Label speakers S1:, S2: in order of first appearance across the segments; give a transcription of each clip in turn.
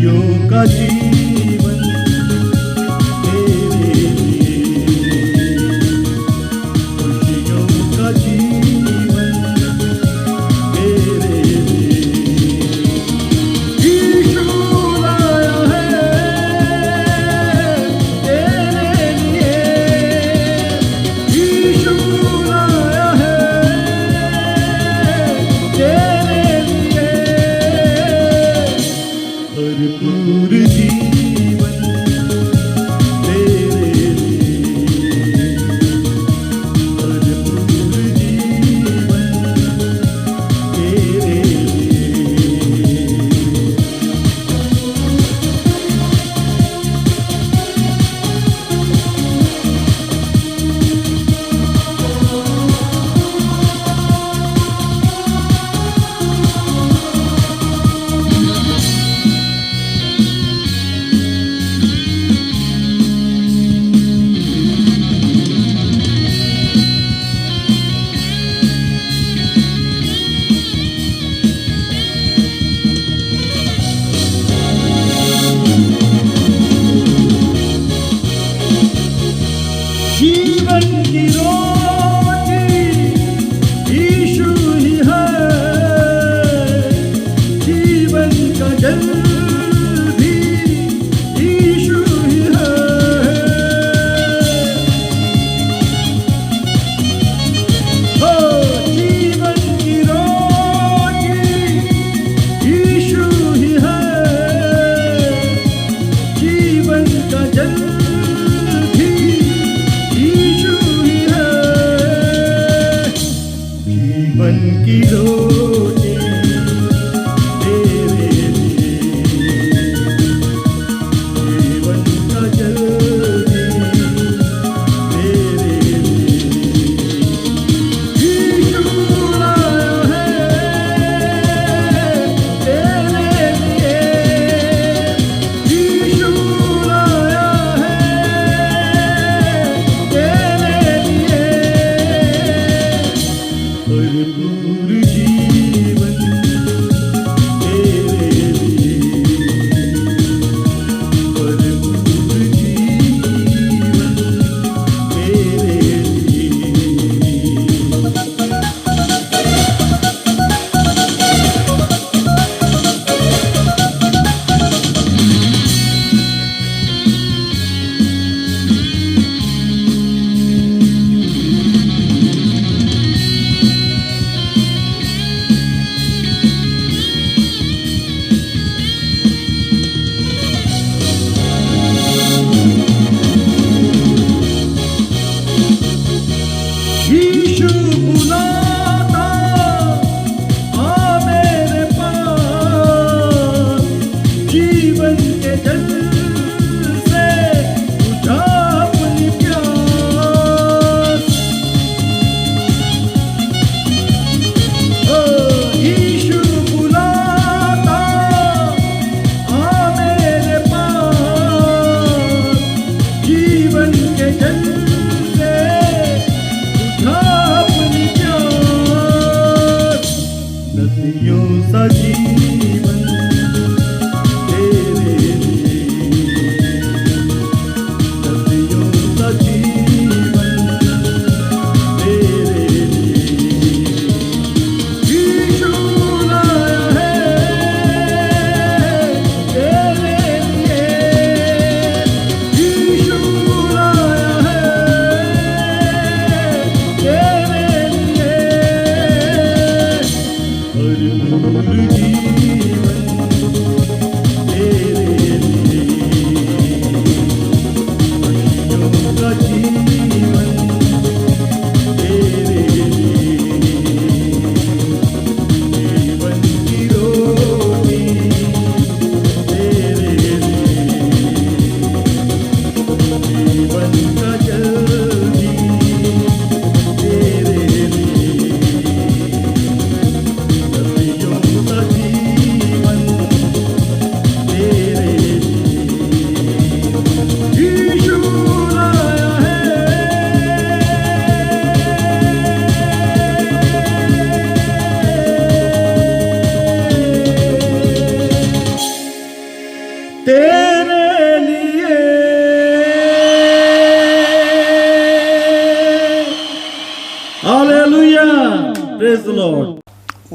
S1: का जीवन तेरे लिए, खुशियों का जीवन तेरे लिए यीशु लाया है तेरे लिए, यीशु लाया है तेरे लिए भरपूर जीवन तेरे लिए, भरपूर जीवन तेरे लिए। जीवन की रोटी यीशु ही है, जीवन का जल भी यीशु ही है। हो जीवन की रोटी यीशु ही है, जीवन का जल जीवन की रोटी तेरे लिए, तेरे लिए Hallelujah. Praise the Lord.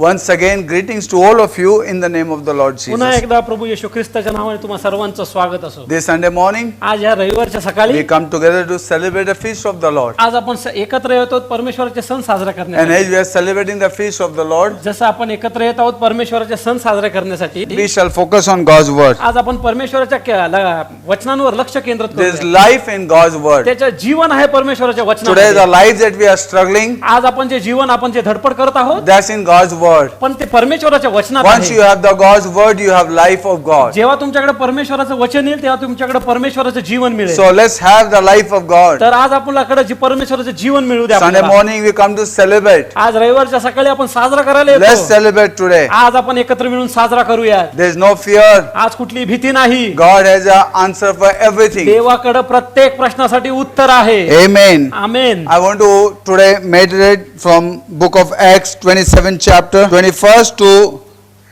S2: Once again, greetings to all of you in the name of the Lord
S3: पुन्हा
S2: Jesus.
S3: एकदा प्रभू येशू ख्रिस्ताच्या नावाने तुम्हा सर्वांचं स्वागत असो.
S2: This Sunday morning,
S3: आज या रविवारच्या
S2: we
S3: सकाळी
S2: come together to celebrate the feast of the Lord.
S3: आज आपण एकत्र येत आहोत परमेश्वराचे सण साजरा
S2: And
S3: करण्यासाठी.
S2: as we are celebrating the feast of the Lord,
S3: जसं आपण एकत्र येत आहोत परमेश्वराचे सण साजरे करण्यासाठी,
S2: we shall focus on God's word.
S3: आज आपण परमेश्वराच्या वचनांवर लक्ष केंद्रित
S2: There is
S3: करू.
S2: life in God's word.
S3: त्याच्या जीवन आहे परमेश्वराच्या
S2: Today,
S3: वचनामध्ये.
S2: the life that we are struggling,
S3: आज आपण जे जीवन आपण जे धडपड करत आहोत,
S2: that's in God's word.
S3: पण ते परमेश्वराच्या वचनात
S2: Once you
S3: आहे.
S2: have the God's word, you have life of God.
S3: जेव्हा तुमच्याकडे परमेश्वराचं वचन येईल तेव्हा तुमच्याकडे परमेश्वराचं जीवन मिळेल.
S2: So let's have the life of God.
S3: तर आज आपल्याकडे जे परमेश्वराचं जीवन मिळू द्या
S2: Sunday
S3: आपल्याला.
S2: morning, we come to celebrate.
S3: आज रविवारच्या सकाळी आपण साजरा करायला
S2: Let's
S3: येतो.
S2: celebrate today.
S3: आज आपण एकत्र मिळून साजरा करूया.
S2: There is no fear.
S3: आज कुठली भीती नाही.
S2: God has an answer for everything.
S3: देवाकडे प्रत्येक प्रश्नासाठी उत्तर आहे.
S2: Amen.
S3: Amen.
S2: I want to today meditate from book of Acts 27 chapter 21st to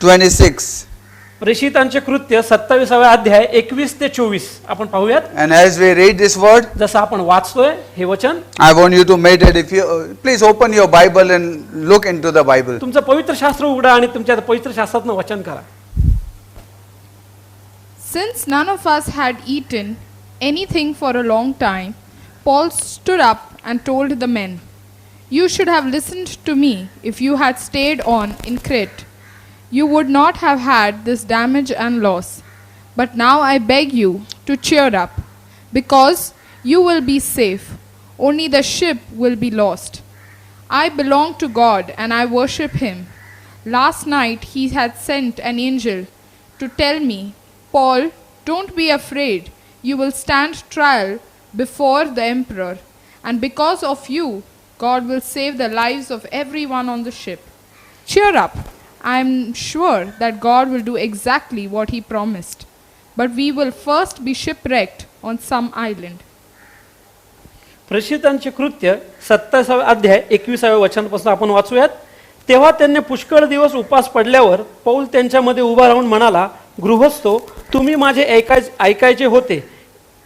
S2: 26.
S3: प्रेषितांचे कृत्य 27वा अध्याय 21 ते 24 आपण पाहूयात.
S2: And as we read this word,
S3: जसं आपण वाचतोय हे वचन,
S2: I want you to meditate. If you please open your Bible and look into the Bible.
S3: तुमचं पवित्र शास्त्र उघडा आणि तुमच्या पवित्र शास्त्रातनं वचन करा.
S4: Since none of us had eaten anything for a long time, Paul stood up and told the men, "You should have listened to me if you had stayed on in Crete. You would not have had this damage and loss. But now I beg you to cheer up, because you will be safe. Only the ship will be lost. I belong to God and I worship Him. Last night He had sent an angel to tell me, Paul, don't be afraid. You will stand trial before the emperor. And because of you, God will save the lives of everyone on the ship. Cheer up. I am sure that God will do exactly what He promised. But we will first be shipwrecked on some island."
S3: प्रेषितांचे कृत्य 27वा अध्याय 21व्या वचनापासून आपण वाचूयात. तेव्हा त्यांनी पुष्कळ दिवस उपास पडल्यावर पौल त्यांच्यामध्ये उभा राहून म्हणाला, गृहस्थो, तुम्ही माझे ऐकायचे होते.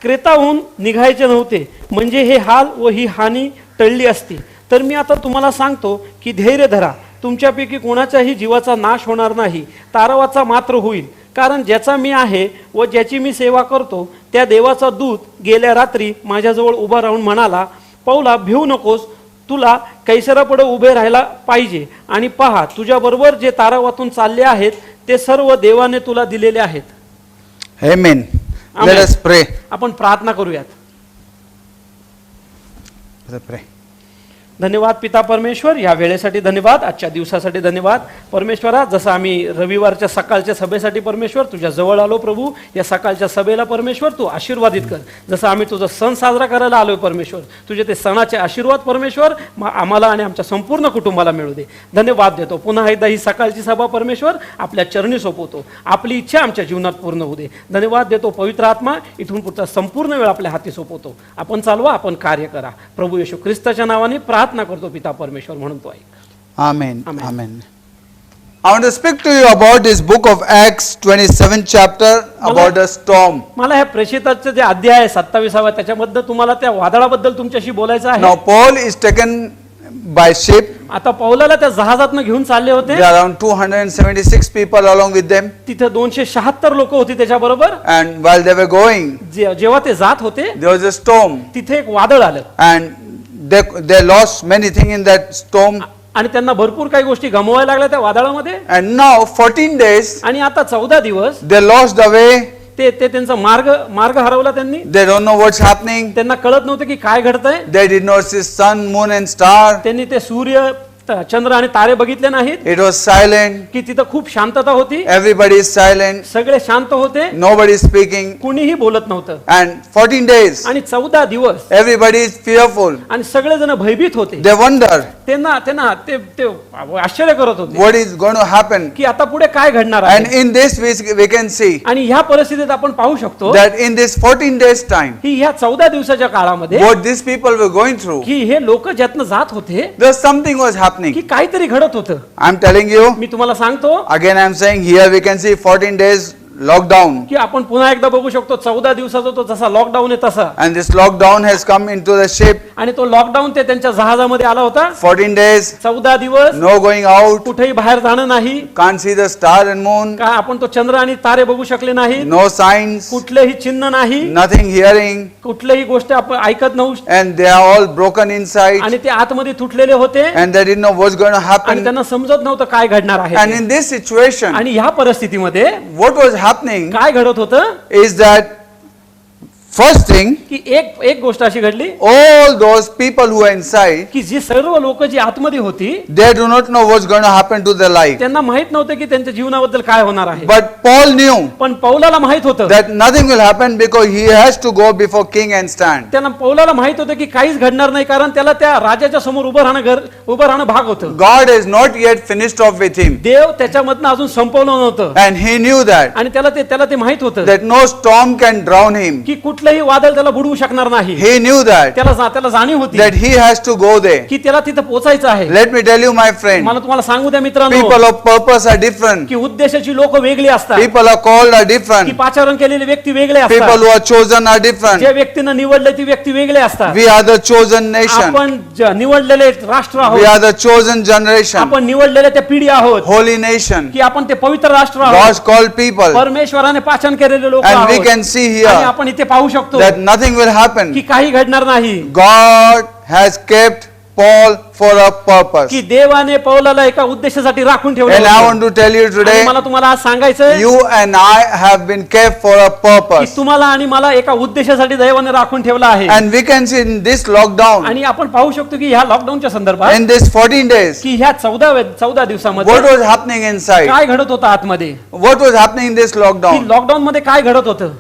S3: क्रेताहून निघायचे नव्हते, म्हणजे हे हाल व ही हानी टळली असती. तर मी आता तुम्हाला सांगतो की धैर्य धरा. तुमच्यापैकी कोणाच्याही जीवाचा नाश होणार नाही, तारवाचा मात्र होईल. कारण ज्याचा मी आहे व ज्याची मी सेवा करतो त्या देवाचा दूत गेल्या रात्री माझ्याजवळ उभा राहून म्हणाला, पौला, भिवू नकोस. तुला कैसरापुढे उभे राहायला पाहिजे. आणि पहा, तुझ्याबरोबर जे तारावातून चालले आहेत ते सर्व देवाने तुला दिलेले आहेत.
S2: Amen.
S3: Amen.
S2: Let us pray.
S3: आपण प्रार्थना करूयात.
S2: Let us pray.
S3: धन्यवाद पिता परमेश्वर, या वेळेसाठी धन्यवाद, आजच्या दिवसासाठी धन्यवाद परमेश्वरा. जसं आम्ही रविवारच्या सकाळच्या सभेसाठी परमेश्वर तुझ्या जवळ आलो प्रभू, या सकाळच्या सभेला परमेश्वर तू आशीर्वादित कर. जसं आम्ही तुझा सण साजरा करायला आलोय परमेश्वर, तुझे ते सणाचे आशीर्वाद परमेश्वर आम्हाला आणि आमच्या संपूर्ण कुटुंबाला मिळू दे. धन्यवाद देतो. पुन्हा एकदा ही सकाळची सभा परमेश्वर आपल्या चरणी सोपवतो. आपली इच्छा आमच्या जीवनात पूर्ण होऊ दे. धन्यवाद देतो. पवित्र आत्मा इथून पुढचा संपूर्ण वेळ आपल्या हाती सोपवतो. आपण चालवा, आपण कार्य करा. प्रभू येशू ख्रिस्ताच्या नावाने प्रार्थना करतो पिता परमेश्वर, म्हणून तो ऐक.
S2: Amen.
S3: Amen.
S2: Amen. I want to speak to you about this book of Acts 27 chapter about the storm.
S3: मला ह्या प्रेषिताचं जे अध्याय आहे 27वा त्याच्याबद्दल तुम्हाला त्या वादळाबद्दल तुमच्याशी बोलायचं आहे.
S2: Now Paul is taken by ship.
S3: आता पौलाला त्या जहाजातनं घेऊन चालले होते.
S2: There are around 276 people along with them.
S3: तिथे 276 लोक होती त्याच्याबरोबर.
S2: And while they were going,
S3: जेव्हा ते जात होते
S2: there was a storm.
S3: तिथे एक वादळ आलं
S2: And they lost many things in that storm.
S3: आणि त्यांना भरपूर काही गोष्टी गमवायला लागल्या त्या वादळामध्ये.
S2: And now 14 days
S3: आणि आता 14 दिवस
S2: they lost the way.
S3: ते त्यांचा मार्ग हरवला त्यांनी.
S2: They don't know what's happening.
S3: त्यांना कळत नव्हतं की काय घडतंय.
S2: They did not see sun, moon and star.
S3: त्यांनी ते सूर्य, चंद्र आणि तारे बघितले नाहीत.
S2: It was silent.
S3: की तिथं खूप शांतता होती.
S2: Everybody is silent.
S3: सगळे शांत होते.
S2: Nobody is speaking.
S3: कुणीही बोलत नव्हतं.
S2: And 14 days
S3: आणि 14 दिवस
S2: everybody is fearful.
S3: आणि सगळेजण भयभीत होते.
S2: They wonder
S3: त्यांना ते आश्चर्य करत होते
S2: what is going to happen.
S3: की आता पुढे काय घडणार
S2: And
S3: आहे.
S2: in this we can see
S3: आणि ह्या परिस्थितीत आपण पाहू शकतो
S2: that in this 14 days time,
S3: की ह्या 14 दिवसाच्या काळामध्ये
S2: what these people were going through,
S3: की हे लोक ज्यातनं जात होते
S2: there something was happening.
S3: की काहीतरी घडत होतं.
S2: I'm telling you,
S3: मी तुम्हाला सांगतो,
S2: again I'm saying here we can see 14 days lockdown.
S3: की आपण पुन्हा एकदा बघू शकतो 14 दिवसाचा तो जसा लॉकडाऊन आहे तसा,
S2: And this lockdown has come into the ship.
S3: आणि तो लॉकडाऊन ते त्यांच्या जहाजामध्ये आला होता.
S2: 14 days,
S3: 14 दिवस
S2: no going out,
S3: कुठेही बाहेर जाणं नाही,
S2: can't see the star and moon,
S3: का आपण तो चंद्र आणि तारे बघू शकले नाही,
S2: no signs,
S3: कुठलेही चिन्ह नाही,
S2: nothing hearing,
S3: कुठलीही गोष्ट आपण ऐकत नव्हतो,
S2: and they are all broken inside,
S3: आणि ते आतमध्ये तुटलेले होते
S2: and they didn't know what's going to
S3: आणि
S2: happen.
S3: त्यांना समजत नव्हतं काय घडणार आहे
S2: And
S3: ते.
S2: in this situation,
S3: आणि ह्या परिस्थितीमध्ये
S2: what was happening
S3: काय घडत होतं
S2: is that first thing,
S3: की एक गोष्ट अशी घडली
S2: all those people who are inside,
S3: की जी सर्व लोक जी आतमध्ये होती
S2: they do not know what's going to happen to their life.
S3: त्यांना माहित नव्हतं की त्यांच्या जीवनाबद्दल काय होणार आहे.
S2: But Paul knew
S3: पण पौलाला माहित होतं,
S2: that nothing will happen because he has to go before king and stand.
S3: त्यांना पौलाला माहित होतं की काहीच घडणार नाही, कारण त्याला त्या राजाच्या समोर उभं राहणं भाग होतं.
S2: God has not yet finished off with him.
S3: देव त्याच्यामधनं अजून संपवलं नव्हतं,
S2: And he knew that,
S3: आणि त्याला ते माहित होतं
S2: that no storm can drown him.
S3: की कुठलंही वादळ त्याला बुडवू शकणार नाही.
S2: He knew that,
S3: त्याला जाणीव होती
S2: that he has to go there.
S3: की त्याला तिथं पोहोचायचं आहे.
S2: Let me tell you, my friend,
S3: मला तुम्हाला सांगू द्या मित्रांनो,
S2: people of purpose are different.
S3: की उद्देशाची लोक वेगळी असतात,
S2: People are called are
S3: की
S2: different.
S3: पाचारण केलेले व्यक्ती वेगळे
S2: People
S3: असतात,
S2: who are chosen are different.
S3: जे व्यक्तीनं निवडले ती व्यक्ती वेगळे असतात.
S2: We are the chosen nation.
S3: आपण निवडलेले राष्ट्र
S2: We
S3: आहोत,
S2: are the chosen generation.
S3: आपण निवडलेले त्या पिढी आहोत,
S2: Holy nation.
S3: की आपण ते पवित्र राष्ट्र आहोत,
S2: God's called people.
S3: परमेश्वराने पाचन केलेले लोक
S2: And we
S3: आहोत.
S2: can see
S3: आणि
S2: here
S3: आपण इथे पाहू शकतो
S2: that nothing will happen.
S3: की काही घडणार नाही,
S2: God has kept Paul for a purpose.
S3: की देवाने पौलाला एका उद्देशासाठी राखून ठेवले
S2: And I
S3: होते.
S2: want to tell you
S3: आणि
S2: today,
S3: मला तुम्हाला आज सांगायचंय
S2: you and I have been kept for a
S3: की
S2: purpose.
S3: तुम्हाला आणि मला एका उद्देशासाठी देवाने राखून ठेवला आहे.
S2: And we can see in this lockdown,
S3: आणि आपण पाहू शकतो की ह्या लॉकडाऊनच्या संदर्भात
S2: in this 14 days,
S3: की ह्या 14 दिवसामध्ये
S2: what was happening inside?
S3: काय घडत होतं आतमध्ये,
S2: What was happening in this
S3: की
S2: lockdown?
S3: लॉकडाऊन मध्ये काय घडत होतं,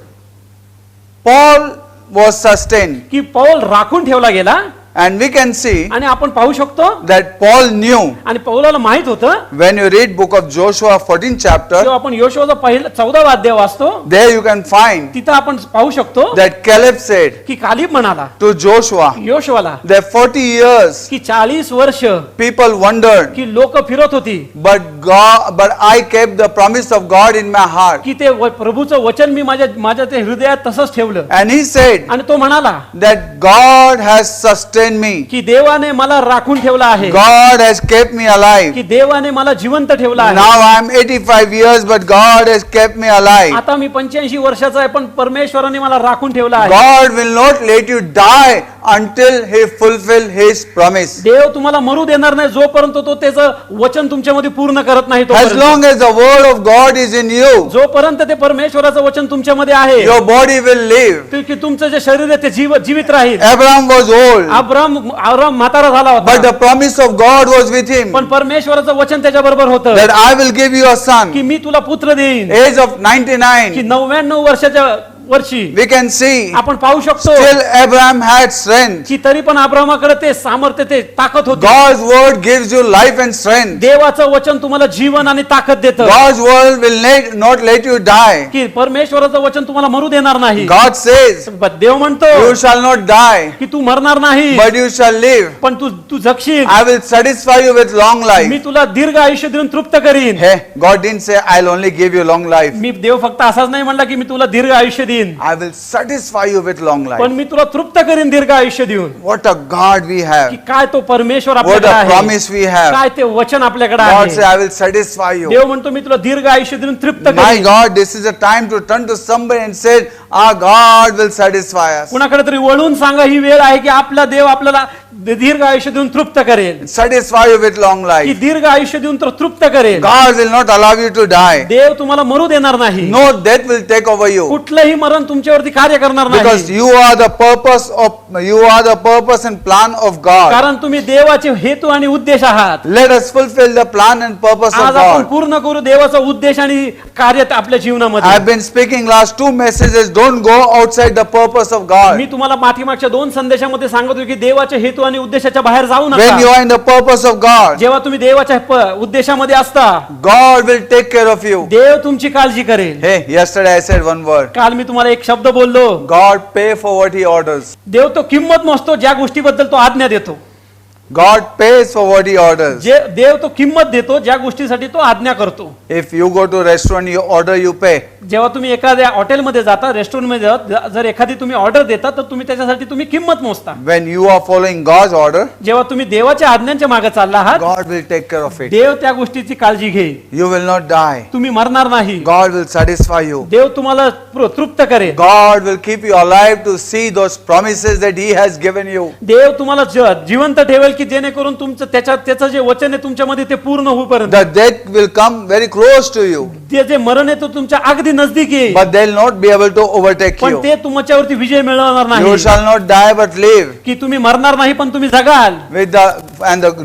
S2: Paul was sustained.
S3: की पौल राखून ठेवला गेला.
S2: And we can see
S3: आणि आपण पाहू शकतो
S2: that Paul knew,
S3: आणि पौलाला माहित होतं,
S2: when you read book of Joshua 14th chapter,
S3: जेव्हा आपण योशुआचा पहिला 14वा अध्याय वाचतो,
S2: there you can find
S3: तिथं आपण पाहू शकतो
S2: that Caleb said
S3: की कालीब म्हणाला
S2: to Joshua
S3: योशुआला
S2: that 40 years
S3: की 40 वर्ष
S2: people wondered,
S3: की लोक फिरत होती,
S2: but I kept the promise of God in my heart.
S3: की ते प्रभूचं वचन मी माझ्या ते हृदयात तसंच ठेवलं.
S2: And he said
S3: आणि तो म्हणाला
S2: that God has sustained me.
S3: की देवाने मला राखून ठेवला आहे,
S2: God has kept me alive.
S3: की देवाने मला जिवंत ठेवला आहे.
S2: Now I am 85 years, but God has kept me alive.
S3: आता मी 85 वर्षाचा आहे, पण परमेश्वराने मला राखून ठेवला आहे.
S2: God will not let you die until He fulfill His promise.
S3: देव तुम्हाला मरू देणार नाही जोपर्यंत तो त्याचं वचन तुमच्यामध्ये पूर्ण करत नाही.
S2: As
S3: तोपर्यंत,
S2: long as the word of God is in you,
S3: जोपर्यंत ते परमेश्वराचं वचन तुमच्यामध्ये आहे,
S2: your body will live.
S3: की तुमचं जे शरीर आहे ते जीवित राहील.
S2: Abraham was old,
S3: अब्राम म्हातारा झाला
S2: but
S3: होता,
S2: the promise of God was with him
S3: पण परमेश्वराचं वचन त्याच्या बरोबर होतं,
S2: that I will give you a son.
S3: की मी तुला पुत्र देईन.
S2: Age of
S3: की
S2: 99,
S3: 99 वर्षाच्या वर्षी
S2: we can see
S3: आपण पाहू शकतो
S2: still Abraham had strength.
S3: की तरी पण अब्रामाकडे ते सामर्थ्य, ते ताकद होती.
S2: God's word gives you life and strength.
S3: देवाचं वचन तुम्हाला जीवन आणि ताकद देतं,
S2: God's word will not let you die.
S3: की परमेश्वराचं वचन तुम्हाला मरू देणार नाही.
S2: God says,
S3: देव म्हणतो
S2: you shall not die,
S3: की तू मरणार नाही,
S2: but you shall live.
S3: पण तू जगशील.
S2: I will satisfy you with long
S3: me
S2: life.
S3: तुला दीर्घ आयुष्य देऊन तृप्त करीन.
S2: Hey, God didn't say, I'll only give you long life.
S3: मी देव फक्त असाच नाही म्हणला की मी तुला दीर्घ आयुष्य देईन,
S2: I will satisfy you with long
S3: पण
S2: life.
S3: मी तुला तृप्त करीन दीर्घ आयुष्य देऊन.
S2: What a God we
S3: की
S2: have.
S3: काय तो परमेश्वर
S2: What
S3: आपल्याकडे
S2: a
S3: आहे,
S2: promise we have.
S3: काय ते वचन आपल्याकडे
S2: God say,
S3: आहे.
S2: I will satisfy you.
S3: देव म्हणतो मी तुला दीर्घ आयुष्य देऊन तृप्त
S2: My
S3: करीन.
S2: God, this is a time to turn to somebody and say, our God will satisfy us.
S3: कुणाकडे तरी वळून सांगा, ही वेळ आहे की आपला देव आपल्याला दीर्घ आयुष्य देऊन तृप्त करेल,
S2: Satisfy you with long
S3: की
S2: life.
S3: दीर्घ आयुष्य देऊन तर तृप्त करेल.
S2: God will not allow you to die.
S3: देव तुम्हाला मरू देणार नाही,
S2: No death will take over you.
S3: कुठलंही मरण तुमच्यावरती कार्य करणार
S2: Because
S3: नाही,
S2: you are the purpose and plan of God.
S3: कारण तुम्ही देवाचे हेतू आणि उद्देश आहात.
S2: Let us fulfill the plan and purpose of
S3: आज आपण
S2: God.
S3: पूर्ण करू देवाचा उद्देश आणि कार्य आपल्या जीवनामध्ये.
S2: I've been speaking last 2 messages. Don't go outside the purpose of God.
S3: मी तुम्हाला पाठीमागच्या 2 संदेशामध्ये सांगत होतो की देवाचे हेतू आणि उद्देशाच्या बाहेर जाऊ
S2: When you
S3: नका.
S2: are in the purpose of God,
S3: जेव्हा तुम्ही देवाच्या उद्देशामध्ये असता,
S2: God will take care of you.
S3: देव तुमची काळजी करेल.
S2: Hey, yesterday I said one word.
S3: काल मी तुम्हाला एक शब्द बोललो,
S2: God pay for what He orders.
S3: देव तो किंमत मोजतो ज्या गोष्टीबद्दल तो आज्ञा देतो.
S2: God pays for what he orders.
S3: जे देव तो किंमत देतो ज्या गोष्टीसाठी तो आज्ञा करतो.
S2: If you go to restaurant, you order, you pay.
S3: जेव्हा तुम्ही एखाद्या हॉटेलमध्ये जाता, रेस्टॉरंटमध्ये जाता, जर एखादी तुम्ही ऑर्डर देता तर तुम्ही त्याच्यासाठी तुम्ही किंमत मोजता.
S2: When you are following God's order,
S3: जेव्हा तुम्ही देवाच्या आज्ञांच्या मागे चालला आहात,
S2: God will take care of it.
S3: देव त्या गोष्टीची काळजी घेईल.
S2: You will not die.
S3: तुम्ही मरणार नाही.
S2: God will satisfy you.
S3: देव तुम्हाला तृप्त करेल.
S2: God will keep you alive to see those promises that he has given you.
S3: देव तुम्हाला जिवंत ठेवेल की जेणेकरून तुमचं त्याचं जे वचन आहे तुमच्यामध्ये ते पूर्ण होईपर्यंत.
S2: The death will come very close to you,
S3: ते जे मरण आहे तो तुमच्या अगदी नजदीक येईल,
S2: but they'll not be able to overtake
S3: पण
S2: you.
S3: ते तुमच्यावरती विजय मिळवणार
S2: You
S3: नाही.
S2: shall not die but live
S3: की तुम्ही मरणार नाही पण तुम्ही जगाल
S2: with